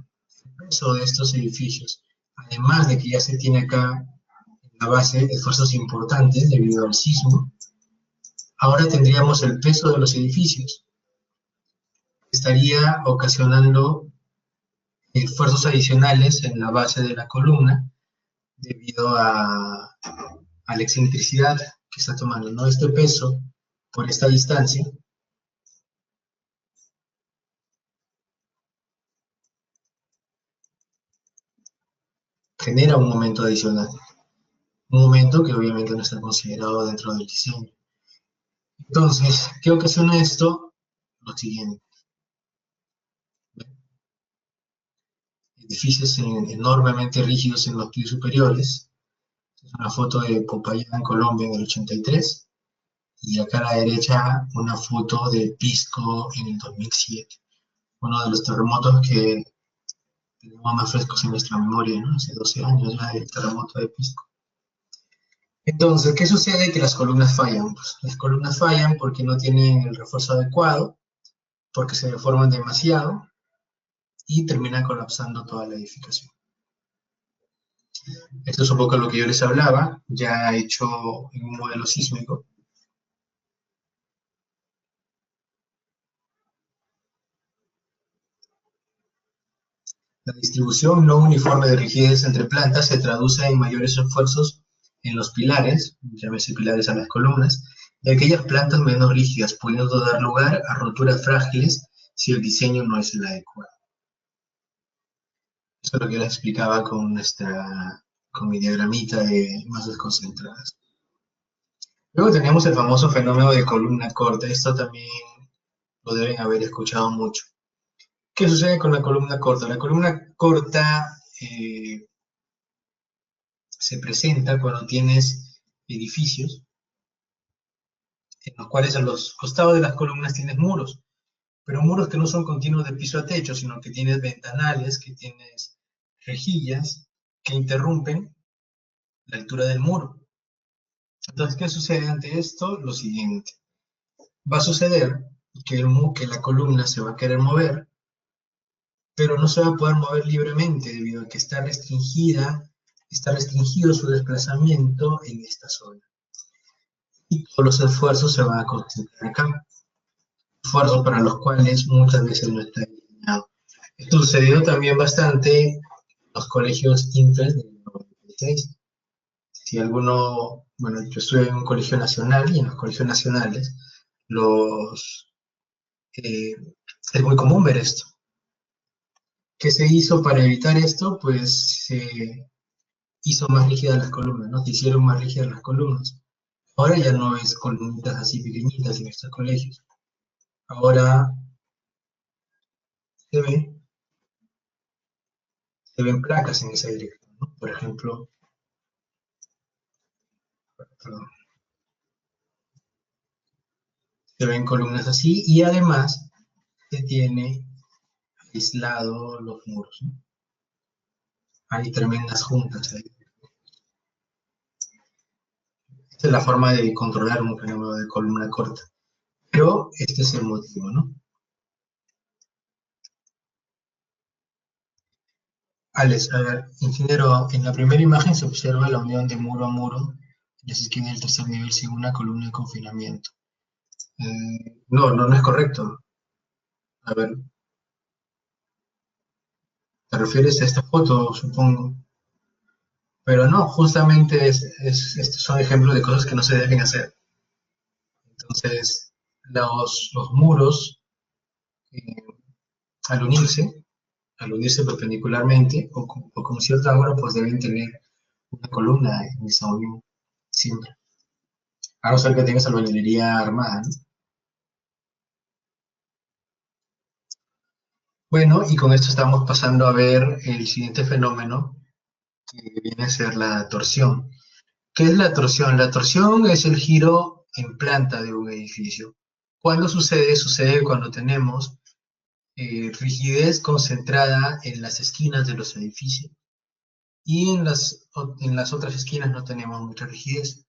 El peso de estos edificios, además de que ya se tiene acá en la base esfuerzos importantes debido al sismo, ahora tendríamos el peso de los edificios. Estaría ocasionando esfuerzos adicionales en la base de la columna debido a la excentricidad que está tomando, ¿no? Este peso por esta distancia genera un momento adicional, un momento que obviamente no está considerado dentro del diseño. Entonces, ¿qué ocasiona esto? Lo siguiente. Edificios enormemente rígidos en los pisos superiores. Es una foto de Popayán, Colombia, en el 83. Y acá a la derecha una foto de Pisco en el 2007. Uno de los terremotos que tenemos más frescos en nuestra memoria, ¿no? Hace 12 años ya el terremoto de Pisco. Entonces, ¿qué sucede? Que las columnas fallan. Pues las columnas fallan porque no tienen el refuerzo adecuado, porque se deforman demasiado y terminan colapsando toda la edificación. Esto es un poco lo que yo les hablaba, ya hecho en un modelo sísmico. La distribución no uniforme de rigidez entre plantas se traduce en mayores esfuerzos en los pilares, llámese pilares a las columnas, de aquellas plantas menos rígidas, pudiendo dar lugar a roturas frágiles si el diseño no es el adecuado. Eso es lo que les explicaba con mi diagramita de masas concentradas. Luego tenemos el famoso fenómeno de columna corta. Esto también lo deben haber escuchado mucho. ¿Qué sucede con la columna corta? La columna corta se presenta cuando tienes edificios en los cuales a los costados de las columnas tienes muros, pero muros que no son continuos de piso a techo, sino que tienes ventanales, que tienes rejillas que interrumpen la altura del muro. Entonces, ¿qué sucede ante esto? Lo siguiente. Va a suceder que la columna se va a querer mover, pero no se va a poder mover libremente debido a que está restringido su desplazamiento en esta zona. Y todos los esfuerzos se van a concentrar acá. Esfuerzos para los cuales muchas veces no está diseñado. Esto sucedió también bastante en los colegios INFES del 96. Si alguno, bueno, yo estuve en un colegio nacional y en los colegios nacionales es muy común ver esto. ¿Qué se hizo para evitar esto? Pues se hizo más rígidas las columnas, ¿no? Se hicieron más rígidas las columnas. Ahora ya no es columnitas así pequeñitas en estos colegios. Ahora se ven placas en esa dirección, ¿no? Por ejemplo, perdón, se ven columnas así y además se tiene aislado los muros, ¿no? Hay tremendas juntas ahí. Esta es la forma de controlar un fenómeno de columna corta. Pero este es el motivo, ¿no? Alex, a ver, ingeniero, en la primera imagen se observa la unión de muro a muro en las esquinas del tercer nivel sin una columna de confinamiento. No es correcto. A ver, ¿te refieres a esta foto, supongo? Pero no, justamente estos son ejemplos de cosas que no se deben hacer. Entonces, los muros, eh, al unirse perpendicularmente o con cierto ángulo, pues deben tener una columna en esa unión, siempre. A no ser que tengas albañilería armada, ¿no? Bueno, y con esto estamos pasando a ver el siguiente fenómeno, que viene a ser la torsión. ¿Qué es la torsión? La torsión es el giro en planta de un edificio. ¿Cuándo sucede? Sucede cuando tenemos rigidez concentrada en las esquinas de los edificios. y en las otras esquinas no tenemos mucha rigidez.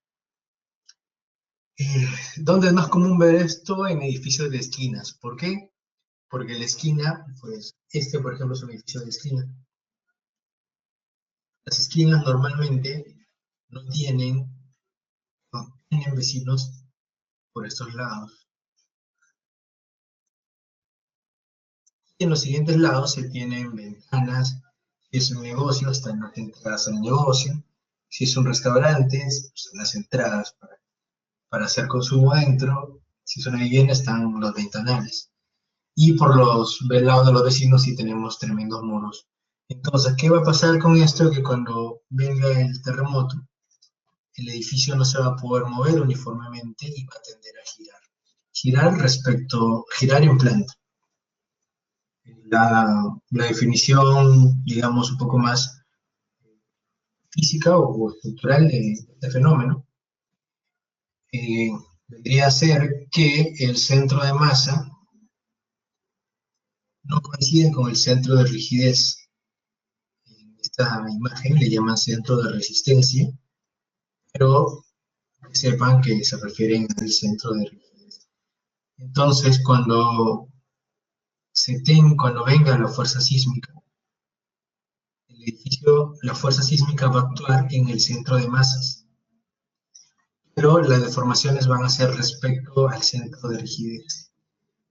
¿Dónde es más común ver esto? En edificios de esquinas. ¿Por qué? Porque la esquina, pues este por ejemplo es un edificio de esquina. Las esquinas normalmente no tienen vecinos por estos lados. Y en los siguientes lados se tienen ventanas. Si es un negocio, están las entradas al negocio. Si es un restaurante, están las entradas para hacer consumo adentro. Si es una vivienda, están los ventanales. Y por los lados de los vecinos sí tenemos tremendos muros. Entonces, ¿qué va a pasar con esto? Que cuando venga el terremoto, el edificio no se va a poder mover uniformemente y va a tender a girar. Girar en planta. La definición, digamos, un poco más física o estructural de este fenómeno vendría a ser que el centro de masa no coincide con el centro de rigidez. En esta imagen le llaman centro de resistencia, pero sepan que se refieren al centro de rigidez. Entonces, cuando venga la fuerza sísmica, el edificio, la fuerza sísmica va a actuar en el centro de masas, pero las deformaciones van a ser respecto al centro de rigidez.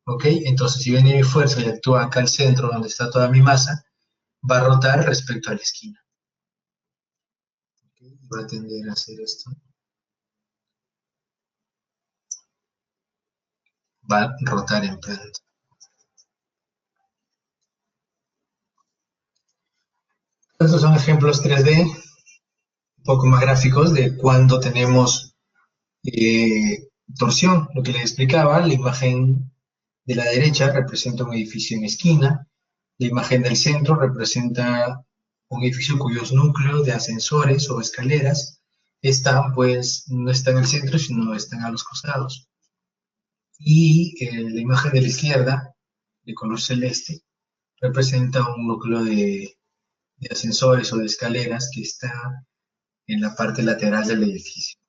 ¿Ok? Entonces, si viene mi fuerza y actúa acá al centro donde está toda mi masa, va a rotar respecto a la esquina. ¿Okay? Va a tender a hacer esto. Va a rotar en planta. Estos son ejemplos 3D, un poco más gráficos de cuando tenemos torsión. Lo que les explicaba, la imagen de la derecha representa un edificio en esquina, la imagen del centro representa un edificio cuyos núcleos de ascensores o escaleras están, pues, no están en el centro, sino están a los costados. Y la imagen de la izquierda, de color celeste, representa un núcleo de ascensores o de escaleras que está en la parte lateral del edificio.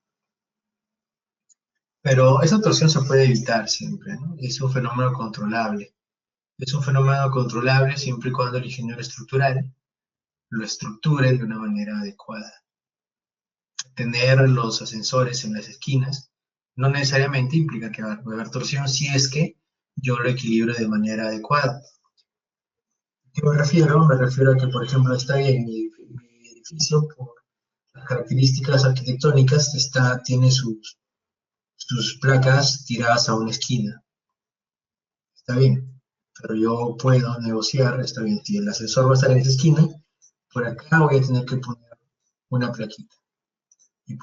Pero esa torsión se puede evitar siempre, ¿no? Es un fenómeno controlable. Es un fenómeno controlable siempre y cuando el ingeniero estructural lo estructure de una manera adecuada. Tener los ascensores en las esquinas no necesariamente implica que va a haber torsión si es que yo lo equilibro de manera adecuada. ¿A qué me refiero? Me refiero a que, por ejemplo, está bien mi edificio por las características arquitectónicas, tiene sus placas tiradas a una esquina. Está bien, pero yo puedo negociar, está bien, si el ascensor va a estar en esa esquina, por acá voy a tener que poner una plaquita. Y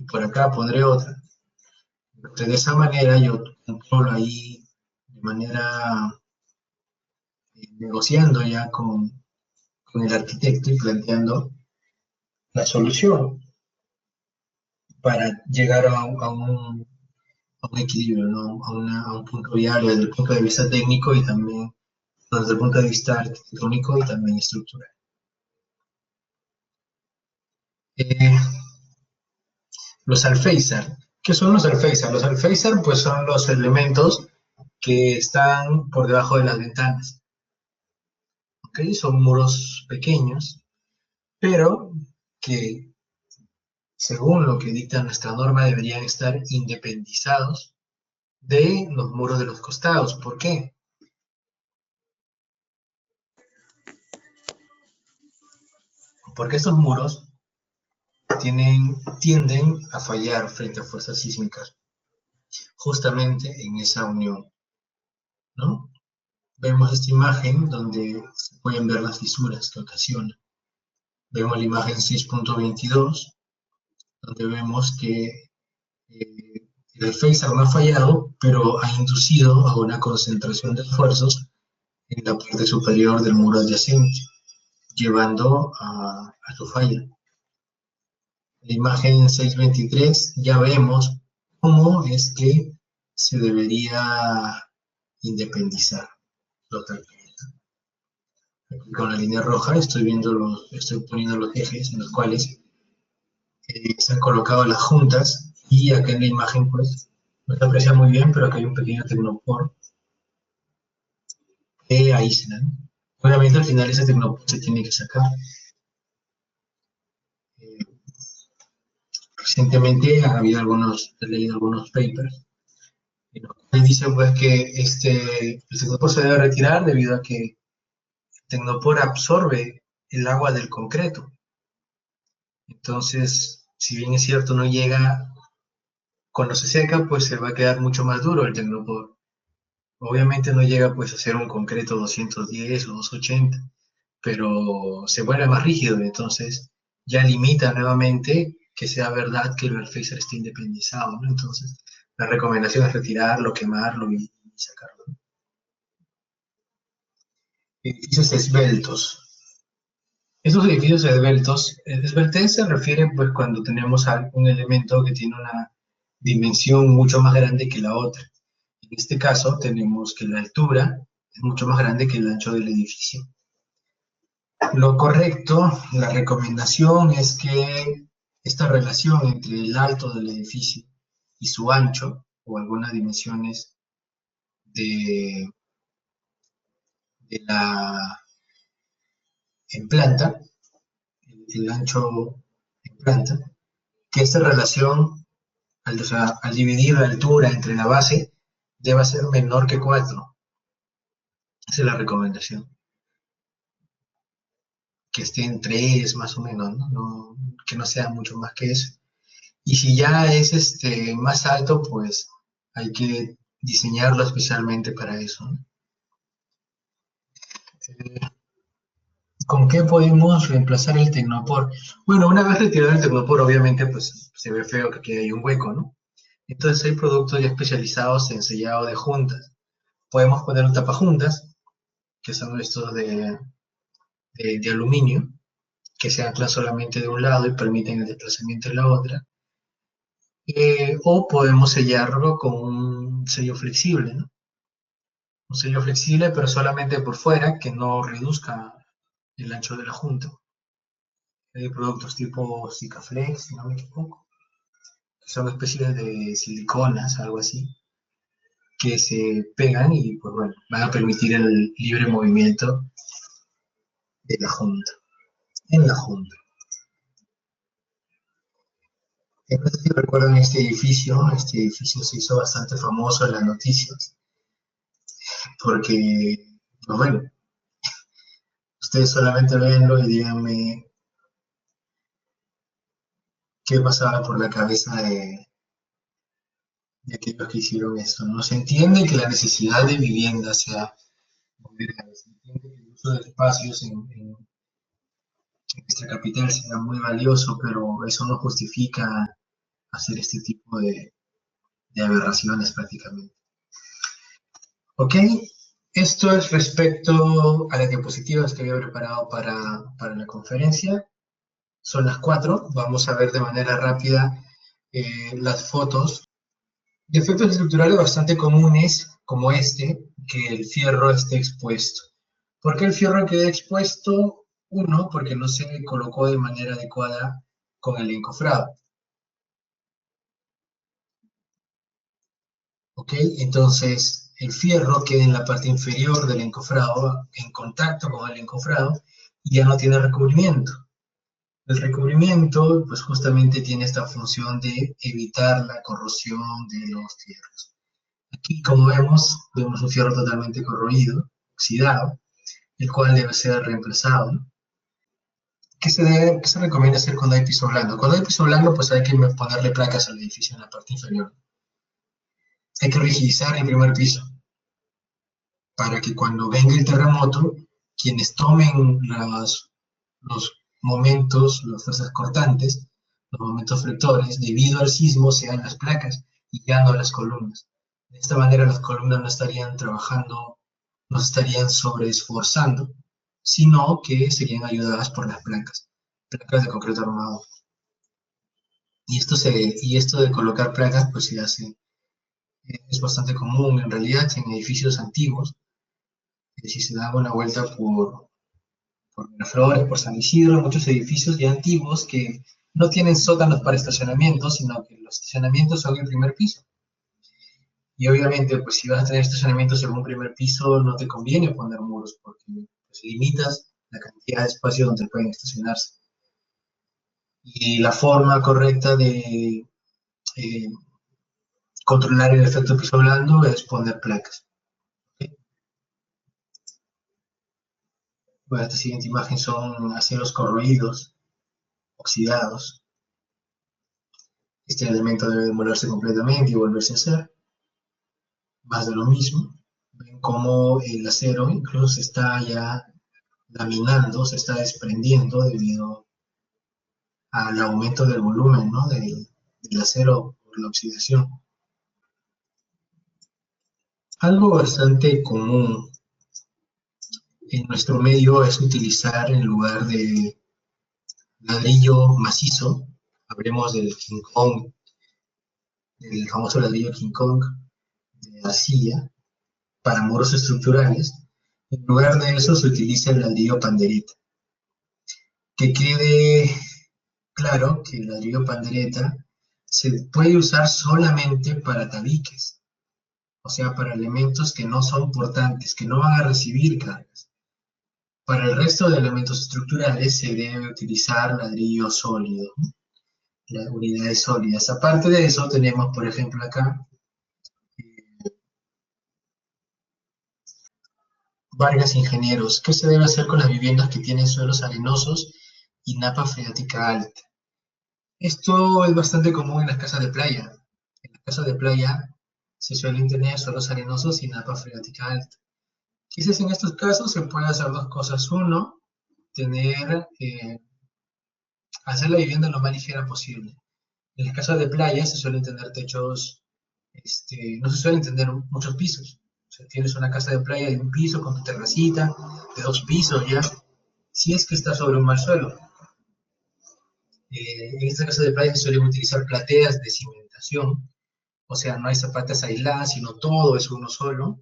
por acá pondré otra. Entonces, de esa manera yo controlo ahí de manera negociando ya con el arquitecto y planteando la solución para llegar a un equilibrio, ¿no? a un punto viable desde el punto de vista técnico y también desde el punto de vista arquitectónico y también estructural. Los alféizar. ¿Qué son los alféizar? Los alféizar pues son los elementos que están por debajo de las ventanas. ¿Okay? Son muros pequeños, pero que según lo que dicta nuestra norma deberían estar independizados de los muros de los costados. ¿Por qué? Porque estos muros tienden a fallar frente a fuerzas sísmicas, justamente en esa unión, ¿no? Vemos esta imagen donde se pueden ver las fisuras que ocasiona. Vemos la imagen 6.22, donde vemos que el alféizar no ha fallado, pero ha inducido a una concentración de esfuerzos en la parte superior del muro adyacente, llevando a su falla. En la imagen 6.23 ya vemos cómo es que se debería independizar totalmente. Aquí con la línea roja estoy poniendo los ejes en los cuales se han colocado las juntas, y acá en la imagen pues no se aprecia muy bien, pero acá hay un pequeño tecnopor que aíslan. Obviamente al final ese tecnopor se tiene que sacar. Recientemente he leído algunos papers en los cuales dice pues que el tecnopor se debe retirar debido a que el tecnopor absorbe el agua del concreto. Entonces, si bien es cierto, no llega, cuando se seca, pues se va a quedar mucho más duro el tecnopor. Obviamente no llega pues a ser un concreto 210 o 280, pero se vuelve más rígido, entonces ya limita nuevamente que sea verdad que el Facer esté independizado, ¿no? Entonces, la recomendación es retirarlo, quemarlo y sacarlo. Edificios esbeltos. Estos edificios esbeltos, esbeltez se refiere pues cuando tenemos un elemento que tiene una dimensión mucho más grande que la otra. En este caso tenemos que la altura es mucho más grande que el ancho del edificio. Lo correcto, la recomendación es que esta relación entre el alto del edificio y su ancho, o algunas dimensiones de la en planta, el ancho en planta, que esta relación, al dividir la altura entre la base, deba ser menor que 4. Esa es la recomendación. Que esté en 3 más o menos, ¿no? Que no sea mucho más que eso. Y si ya es más alto, pues hay que diseñarlo especialmente para eso, ¿no? ¿Con qué podemos reemplazar el tecnopor? Bueno, una vez retirado el tecnopor, obviamente, pues se ve feo que aquí hay un hueco, ¿no? Entonces hay productos ya especializados en sellado de juntas. Podemos poner un tapajuntas, que son estos de aluminio, que se anclan solamente de un lado y permiten el desplazamiento de la otra. O podemos sellarlo con un sello flexible, ¿no? Un sello flexible, pero solamente por fuera, que no reduzca el ancho de la junta. Hay productos tipo Sikaflex, si no me equivoco, que son especies de siliconas, algo así, que se pegan y pues bueno, van a permitir el libre movimiento de la junta, en la junta. No sé si recuerdan este edificio se hizo bastante famoso en las noticias, porque, pues bueno, ustedes solamente véanlo y díganme qué pasaba por la cabeza de aquellos que hicieron esto, ¿no? Se entiende que la necesidad de vivienda sea moderada, se entiende que el uso de espacios en nuestra capital sea muy valioso, pero eso no justifica hacer este tipo de aberraciones prácticamente. Ok, esto es respecto a las diapositivas que había preparado para la conferencia. Son las 4, vamos a ver de manera rápida las fotos. De efectos estructurales bastante comunes, como que el fierro esté expuesto. ¿Por qué el fierro queda expuesto? Uno, porque no se colocó de manera adecuada con el encofrado. ¿Ok? Entonces, el fierro queda en la parte inferior del encofrado, en contacto con el encofrado, y ya no tiene recubrimiento. El recubrimiento, pues justamente tiene esta función de evitar la corrosión de los fierros. Aquí, como vemos un fierro totalmente corroído, oxidado, el cual debe ser reemplazado. ¿Qué se recomienda hacer cuando hay piso blando? Cuando hay piso blando, pues hay que ponerle placas al edificio en la parte inferior. Hay que rigidizar el primer piso, para que cuando venga el terremoto, quienes tomen los momentos, las fuerzas cortantes, los momentos flectores, debido al sismo, sean las placas y ya no las columnas. De esta manera las columnas no estarían trabajando, no se estarían sobreesforzando, sino que serían ayudadas por las placas de concreto armado. Y esto de colocar placas, pues se hace, es bastante común en realidad en edificios antiguos. Si se da una vuelta por por Miraflores, por San Isidro, muchos edificios ya antiguos que no tienen sótanos para estacionamiento, sino que los estacionamientos son el primer piso. Y obviamente, pues si vas a tener estacionamientos en un primer piso, no te conviene poner muros, porque pues, limitas la cantidad de espacio donde pueden estacionarse. Y la forma correcta de controlar el efecto piso blando es poner placas. ¿Okay? Bueno, esta siguiente imagen son aceros corroídos, oxidados. Este elemento debe demolerse completamente y volverse a hacer. Más de lo mismo. Ven cómo el acero incluso se está ya laminando, se está desprendiendo debido al aumento del volumen, ¿no? del acero por la oxidación. Algo bastante común en nuestro medio es utilizar en lugar de ladrillo macizo, hablemos del King Kong, el famoso ladrillo King Kong de arcilla, para muros estructurales. En lugar de eso se utiliza el ladrillo pandereta. Que quede claro que el ladrillo pandereta se puede usar solamente para tabiques, o sea, para elementos que no son portantes, que no van a recibir cargas. Para el resto de elementos estructurales se debe utilizar ladrillo sólido, las unidades sólidas. Aparte de eso, tenemos, por ejemplo, acá, Vargas Ingenieros. ¿Qué se debe hacer con las viviendas que tienen suelos arenosos y napa freática alta? Esto es bastante común en las casas de playa. En las casas de playa se suelen tener suelos arenosos y napa freática alta. Quizás en estos casos se puede hacer dos cosas. Uno, hacer la vivienda lo más ligera posible. En las casas de playa se suelen tener techos, no se suelen tener muchos pisos. O sea, tienes una casa de playa de un piso con tu terracita, de 2 pisos ya, si es que está sobre un mal suelo. En esta casa de playa se suelen utilizar plateas de cimentación, o sea, no hay zapatas aisladas, sino todo es uno solo.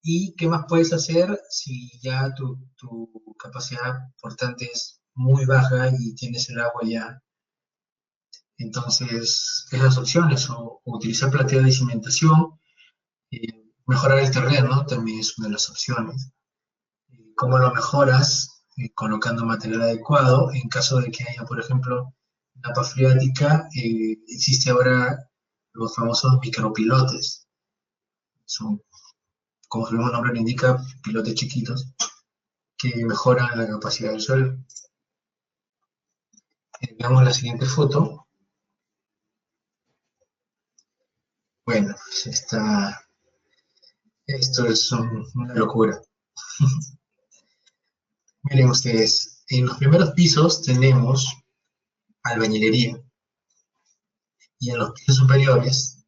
¿Y qué más puedes hacer si ya tu capacidad portante es muy baja y tienes el agua ya? Entonces, esas opciones, o utilizar plateas de cimentación, mejorar el terreno también es una de las opciones. ¿Cómo lo mejoras? Colocando material adecuado. En caso de que haya, por ejemplo, napa freática, existe ahora los famosos micropilotes. Son, como su mismo nombre lo indica, pilotes chiquitos que mejoran la capacidad del suelo. Veamos la siguiente foto. Bueno, pues esto es una locura. Miren ustedes, en los primeros pisos tenemos albañilería y en los pisos superiores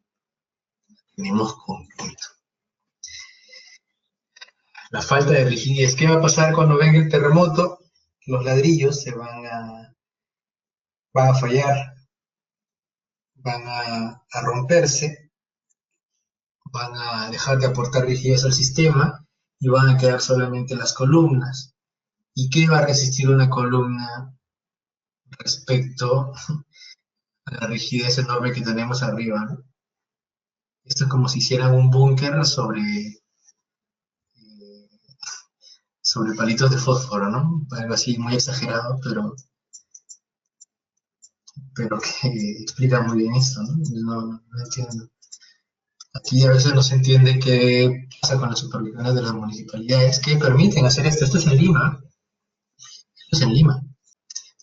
tenemos concreto. La falta de rigidez. ¿Qué va a pasar cuando venga el terremoto? Los ladrillos se van a fallar, van a romperse, van a dejar de aportar rigidez al sistema y van a quedar solamente las columnas. ¿Y qué va a resistir una columna respecto a la rigidez enorme que tenemos arriba, ¿no? Esto es como si hicieran un búnker sobre palitos de fósforo, ¿no? Algo así muy exagerado, pero que explica muy bien esto, ¿no? No entiendo. Aquí a veces no se entiende qué pasa con las supervisiones de las municipalidades que permiten hacer esto. Esto es en Lima. Esto es en Lima.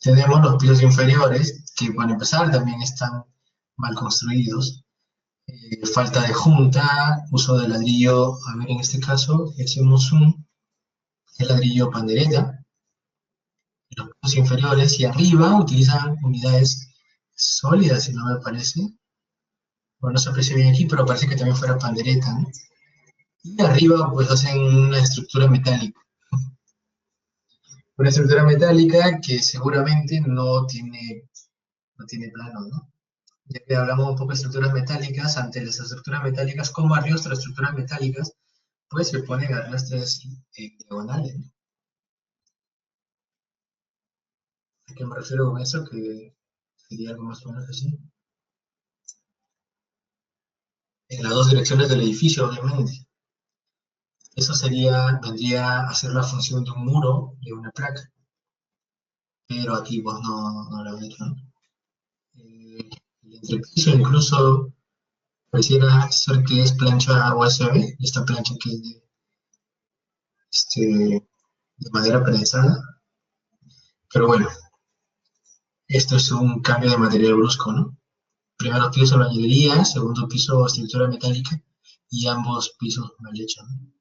Tenemos los pisos inferiores, que para empezar también están mal construidos. Falta de junta, uso de ladrillo, a ver en este caso, hacemos el ladrillo pandereta. Los pisos inferiores y arriba utilizan unidades sólidas, si no me parece. Bueno, no se aprecia bien aquí, pero parece que también fuera pandereta, ¿no? Y arriba pues hacen una estructura metálica. Una estructura metálica que seguramente no tiene plano, ¿no? Ya que hablamos un poco de estructuras metálicas, ante las estructuras metálicas como arrastre estructuras metálicas, pues se ponen arrastres diagonales, ¿no? ¿A qué me refiero con eso? Que sería algo más o menos así. En las dos direcciones del edificio, obviamente. Eso vendría a ser la función de un muro de una placa. Pero aquí pues no lo he hecho, ¿no? El entrepiso incluso pareciera ser que es plancha USB, esta plancha que es de madera prensada. Pero bueno, esto es un cambio de material brusco, ¿no? Primero piso albañilería, segundo piso estructura metálica y ambos pisos mal hechos, ¿no?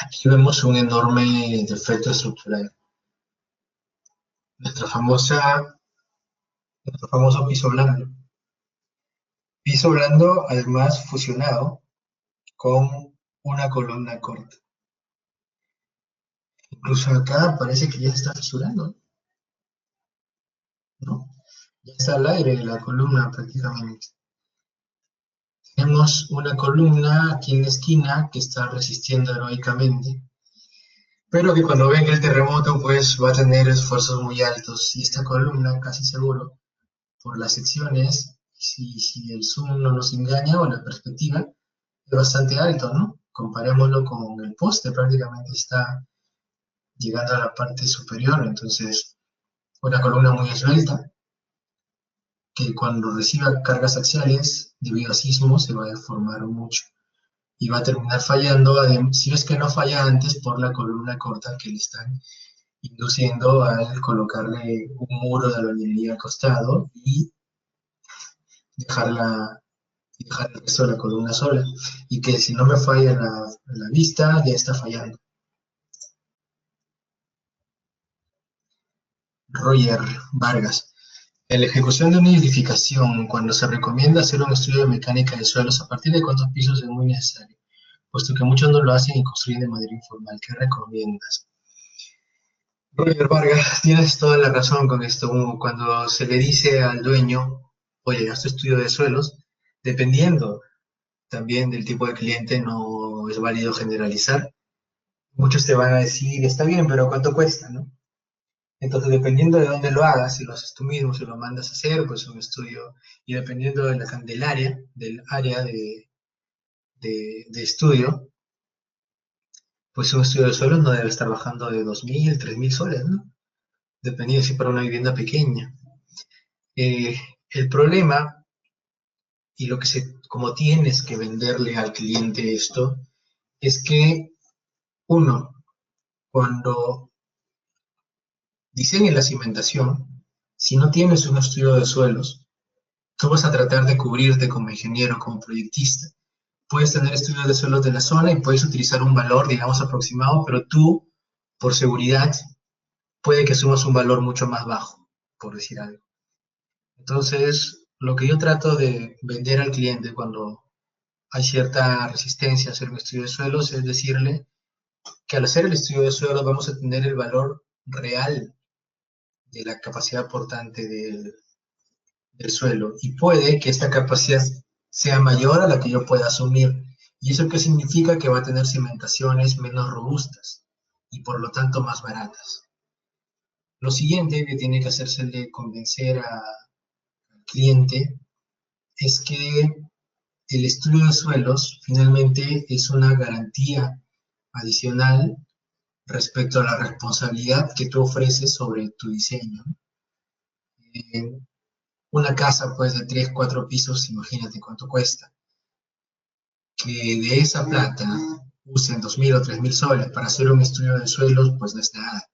Aquí vemos un enorme defecto estructural. Nuestro famoso piso blando. Piso blando, además, fusionado con una columna corta. Incluso acá parece que ya se está fisurando, ¿no? Ya está al aire la columna prácticamente. Tenemos una columna aquí en la esquina que está resistiendo heroicamente, pero que cuando venga el terremoto pues va a tener esfuerzos muy altos. Y esta columna, casi seguro, por las secciones, si el zoom no nos engaña o la perspectiva, es bastante alto, ¿no? Comparémoslo con el poste, prácticamente está llegando a la parte superior, entonces una columna muy esbelta, que cuando reciba cargas axiales debido a sismos se va a deformar mucho y va a terminar fallando, si es que no falla antes por la columna corta que le están induciendo al colocarle un muro de albañilería al costado y dejar el resto de la columna sola, y que si no me falla la vista, ya está fallando. Roger Vargas. En la ejecución de una edificación, cuando se recomienda hacer un estudio de mecánica de suelos, ¿a partir de cuántos pisos es muy necesario? Puesto que muchos no lo hacen y construyen de manera informal. ¿Qué recomiendas? Roger Vargas, tienes toda la razón con esto. Cuando se le dice al dueño, oye, haz tu estudio de suelos, dependiendo también del tipo de cliente, no es válido generalizar. Muchos te van a decir, está bien, pero ¿cuánto cuesta, no? Entonces, dependiendo de dónde lo hagas, si lo haces tú mismo, si lo mandas a hacer, pues un estudio, y dependiendo del área de estudio, pues un estudio de suelos no debe estar bajando de 2.000, 3.000 soles, ¿no? Dependiendo si para una vivienda pequeña. El problema, y como tienes que venderle al cliente esto, es que, uno, cuando diseñes la cimentación, si no tienes un estudio de suelos, tú vas a tratar de cubrirte como ingeniero, como proyectista. Puedes tener estudios de suelos de la zona y puedes utilizar un valor, digamos, aproximado, pero tú, por seguridad, puede que asumas un valor mucho más bajo, por decir algo. Entonces, lo que yo trato de vender al cliente cuando hay cierta resistencia a hacer un estudio de suelos es decirle que al hacer el estudio de suelos vamos a tener el valor real de la capacidad portante del suelo, y puede que esta capacidad sea mayor a la que yo pueda asumir. ¿Y eso qué significa? Que va a tener cimentaciones menos robustas y por lo tanto más baratas. Lo siguiente que tiene que hacérsele convencer al cliente es que el estudio de suelos finalmente es una garantía adicional respecto a la responsabilidad que tú ofreces sobre tu diseño. Una casa pues de 3, 4 pisos, imagínate cuánto cuesta. Que de esa plata usen 2.000 o 3.000 soles para hacer un estudio de suelos, pues no es nada.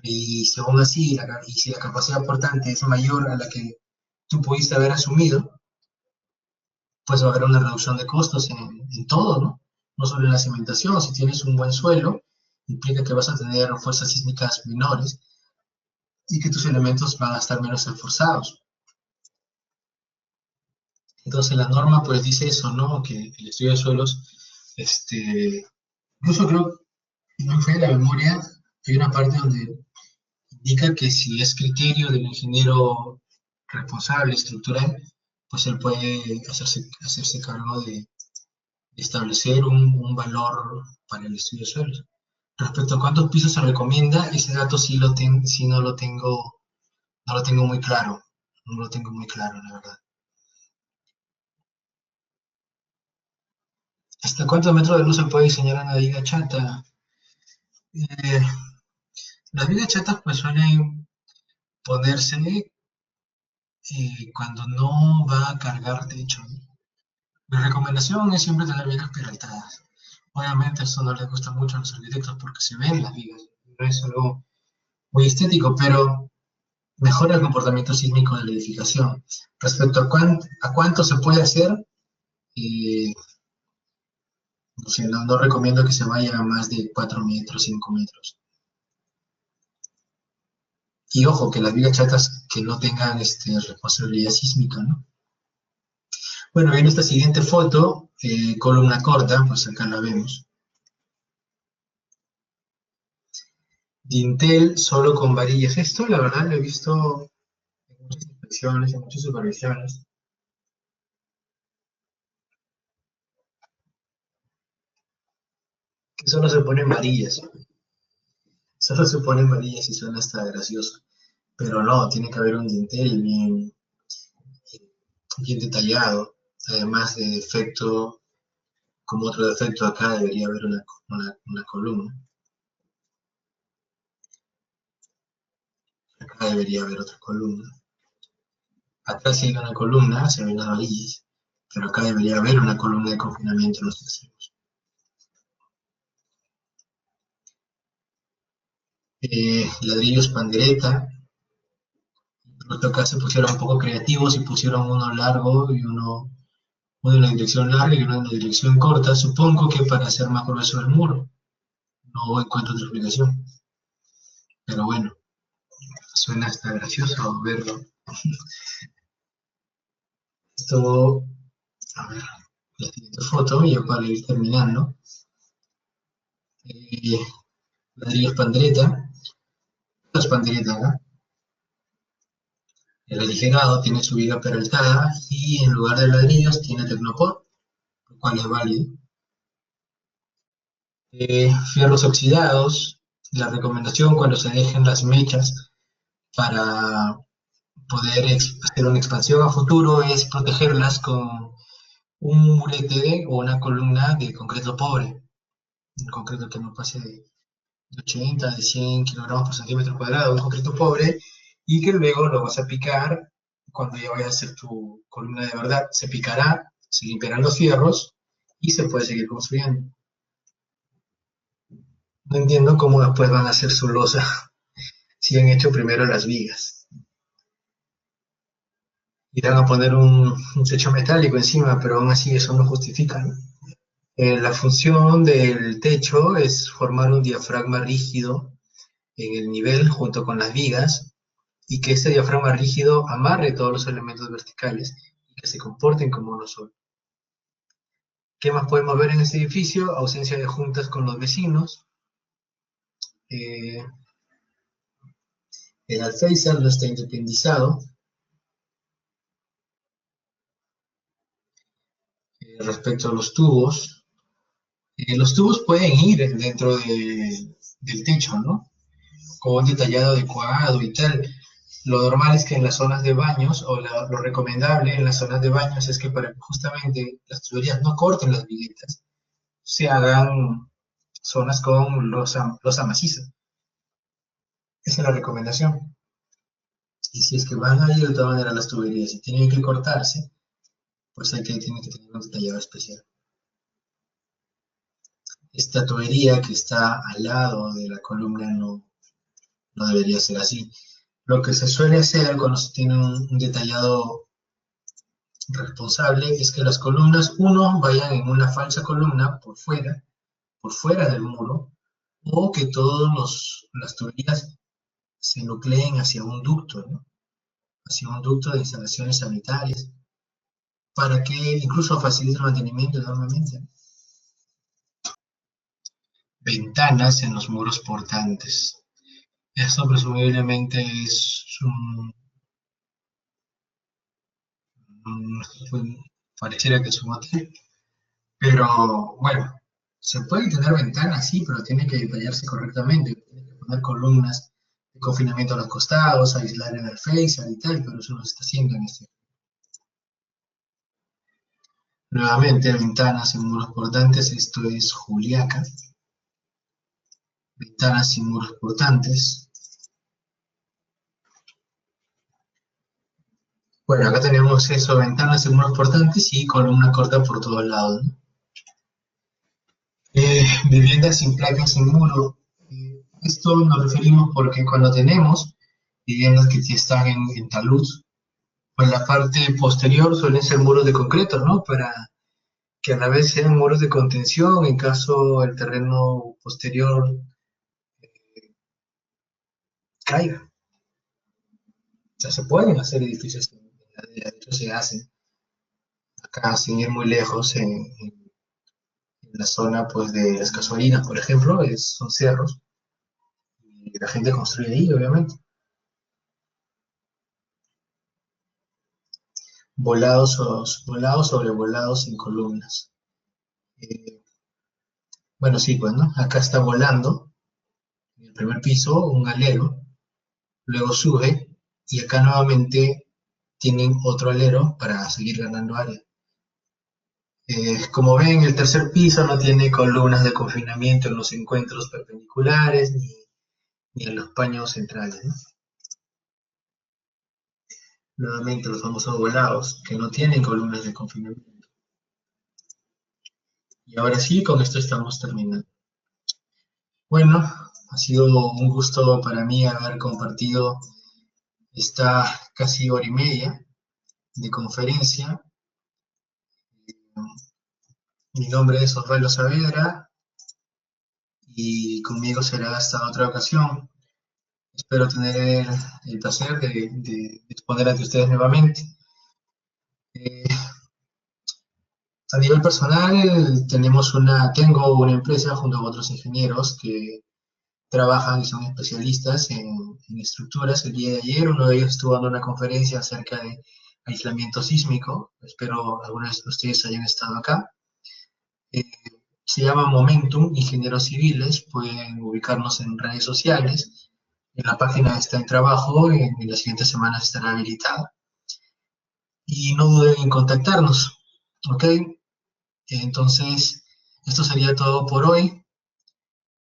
Y si aún así, si la capacidad portante es mayor a la que tú pudiste haber asumido, pues va a haber una reducción de costos en todo, ¿no? No solo en la cimentación. Si tienes un buen suelo, implica que vas a tener fuerzas sísmicas menores y que tus elementos van a estar menos esforzados. Entonces la norma pues dice eso, ¿no? Que el estudio de suelos, incluso creo, no me falla la memoria, hay una parte donde indica que si es criterio del ingeniero responsable estructural, pues él puede hacerse cargo de establecer un valor para el estudio de suelos. Respecto a cuántos pisos se recomienda, ese dato sí no lo tengo muy claro. No lo tengo muy claro, la verdad. ¿Hasta cuántos metros de luz se puede diseñar una viga chata? Eh, las vigas chatas pues suelen ponerse cuando no va a cargar techo. Mi recomendación es siempre tener vigas peraltadas. Obviamente esto no les gusta mucho a los arquitectos porque se ven las vigas. No es algo muy estético, pero mejora el comportamiento sísmico de la edificación. Respecto a cuánto se puede hacer, eh, no sé, no recomiendo que se vaya a más de 4 metros, 5 metros. Y ojo, que las vigas chatas que no tengan responsabilidad sísmica, ¿no? Bueno, en esta siguiente foto, columna corta, pues acá la vemos. Dintel solo con varillas. Esto, la verdad, lo he visto en muchas inspecciones, en muchas supervisiones. Que solo se ponen varillas. Solo se ponen varillas y suena hasta gracioso. Pero no, tiene que haber un dintel bien detallado. Además de defecto, como otro defecto acá, debería haber una columna. Acá debería haber otra columna. Atrás hay una columna, se ven las varillas, pero acá debería haber una columna de confinamiento en los extremos. Ladrillos pandereta. Incluso acá se pusieron un poco creativos y pusieron uno largo y uno en la dirección larga y uno en la dirección corta, supongo que para hacer más grueso el muro. No encuentro otra explicación. Pero bueno, suena hasta gracioso verlo. Esto, a ver, la siguiente foto, ya para ir terminando. Ladrillos pandereta. Las panderetas, ¿no? El aligerado tiene su viga peraltada y en lugar de ladrillos tiene tecnopor, lo cual es válido. Fierros oxidados, la recomendación cuando se dejen las mechas para poder hacer una expansión a futuro es protegerlas con un murete o una columna de concreto pobre, un concreto que no pase de 80, de 100 kilogramos por centímetro cuadrado, un concreto pobre, y que luego lo vas a picar cuando ya vayas a hacer tu columna de verdad. Se picará, se limpiarán los fierros y se puede seguir construyendo. No entiendo cómo después van a hacer su losa si han hecho primero las vigas. Irán a poner un techo metálico encima, pero aún así eso no justifica, ¿no? La función del techo es formar un diafragma rígido en el nivel junto con las vigas y que ese diafragma rígido amarre todos los elementos verticales y que se comporten como uno solo. ¿Qué más podemos ver en este edificio? Ausencia de juntas con los vecinos. El alféizar no está independizado. Respecto a los tubos pueden ir dentro del techo, ¿no? Con un detallado adecuado y tal. Lo normal es que en las zonas de baños, o lo recomendable en las zonas de baños es que para que justamente las tuberías no corten las viguetas, se hagan zonas con losa maciza. Esa es la recomendación. Y si es que van a ir de todas maneras las tuberías y tienen que cortarse, pues tienen que tener un detallado especial. Esta tubería que está al lado de la columna no debería ser así. Lo que se suele hacer cuando se tiene un detallado responsable es que las columnas, vayan en una falsa columna por fuera del muro, o que todas las tuberías se nucleen hacia un ducto, ¿no? Hacia un ducto de instalaciones sanitarias, para que incluso facilite el mantenimiento enormemente. Ventanas en los muros portantes. Esto presumiblemente es pareciera que es un hotel, pero bueno, Se puede tener ventanas, sí, pero tiene que detallarse correctamente. Tiene que poner columnas de confinamiento a los costados, aislar el alféizar y tal, pero eso no se está haciendo en este. Nuevamente, ventanas en muros portantes, esto es Juliaca. Ventanas y muros portantes. Bueno, acá tenemos eso, ventanas y muros portantes y columna corta por todos lados, ¿no? Viviendas sin placas en muro. Esto nos referimos porque cuando tenemos viviendas que sí están en talud, pues la parte posterior suelen ser muros de concreto, ¿no? Para que a la vez sean muros de contención en caso el terreno posterior caiga. O sea, se pueden hacer edificios, de hecho se hacen, acá sin ir muy lejos, en la zona pues de las casuarinas, por ejemplo, son cerros, y la gente construye ahí, obviamente. Volados sobre volados sin columnas. Eh, bueno, sí, pues, ¿no? Acá está volando, en el primer piso, un alero, luego sube, y acá nuevamente tienen otro alero para seguir ganando área. Como ven, el tercer piso no tiene columnas de confinamiento en los encuentros perpendiculares ni en los paños centrales, ¿no? Nuevamente los famosos volados, que no tienen columnas de confinamiento. Y ahora sí, con esto estamos terminando. Bueno, ha sido un gusto para mí haber compartido esta casi hora y media de conferencia. Mi nombre es Osvaldo Saavedra y conmigo será hasta otra ocasión. Espero tener el placer de exponer ante ustedes nuevamente. Eh, a nivel personal, tengo una empresa junto a otros ingenieros que trabajan y son especialistas en estructuras. El día de ayer uno de ellos estuvo dando una conferencia acerca de aislamiento sísmico. Espero algunos de ustedes hayan estado acá. Eh, Se llama Momentum, Ingenieros Civiles. Pueden ubicarnos en redes sociales. En la página está en trabajo, en las siguientes semanas estará habilitada. Y no duden en contactarnos, ¿ok? Entonces, esto sería todo por hoy.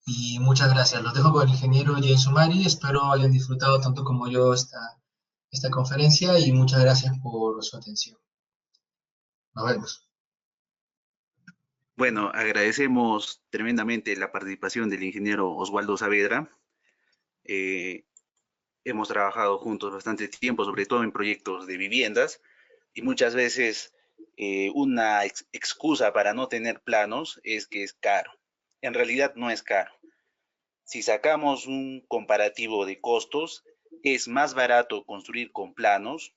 Y muchas gracias. Los dejo con el ingeniero Jay Sumari. Espero hayan disfrutado tanto como yo esta conferencia y muchas gracias por su atención. Nos vemos. Bueno, agradecemos tremendamente la participación del ingeniero Oswaldo Saavedra. Eh, Hemos trabajado juntos bastante tiempo, sobre todo en proyectos de viviendas, y muchas veces una excusa para no tener planos es que es caro. En realidad no es caro. Si sacamos un comparativo de costos, es más barato construir con planos,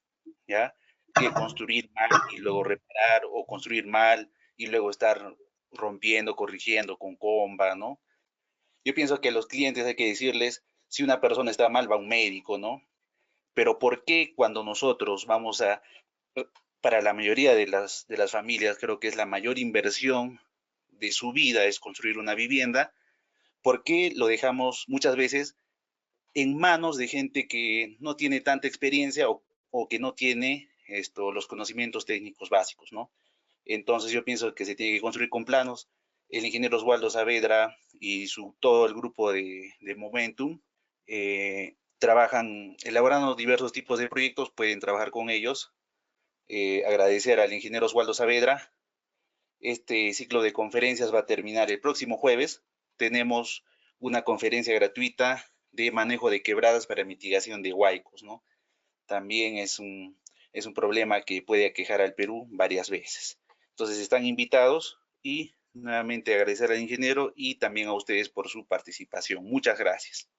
¿ya? Que construir mal y luego reparar, o construir mal y luego estar rompiendo, corrigiendo con comba, ¿no? Yo pienso que a los clientes hay que decirles, si una persona está mal, va a un médico, ¿no? Pero ¿por qué cuando nosotros vamos para la mayoría de las familias, creo que es la mayor inversión de su vida es construir una vivienda? ¿Por qué lo dejamos muchas veces en manos de gente que no tiene tanta experiencia o que no tiene los conocimientos técnicos básicos, ¿no? Entonces yo pienso que se tiene que construir con planos. El ingeniero Oswaldo Saavedra y todo el grupo de Momentum trabajan elaborando diversos tipos de proyectos, pueden trabajar con ellos. Agradecer al ingeniero Oswaldo Saavedra. Este ciclo de conferencias va a terminar el próximo jueves. Tenemos una conferencia gratuita de manejo de quebradas para mitigación de huaicos, ¿no? También es un problema que puede aquejar al Perú varias veces. Entonces están invitados y nuevamente agradecer al ingeniero y también a ustedes por su participación. Muchas gracias.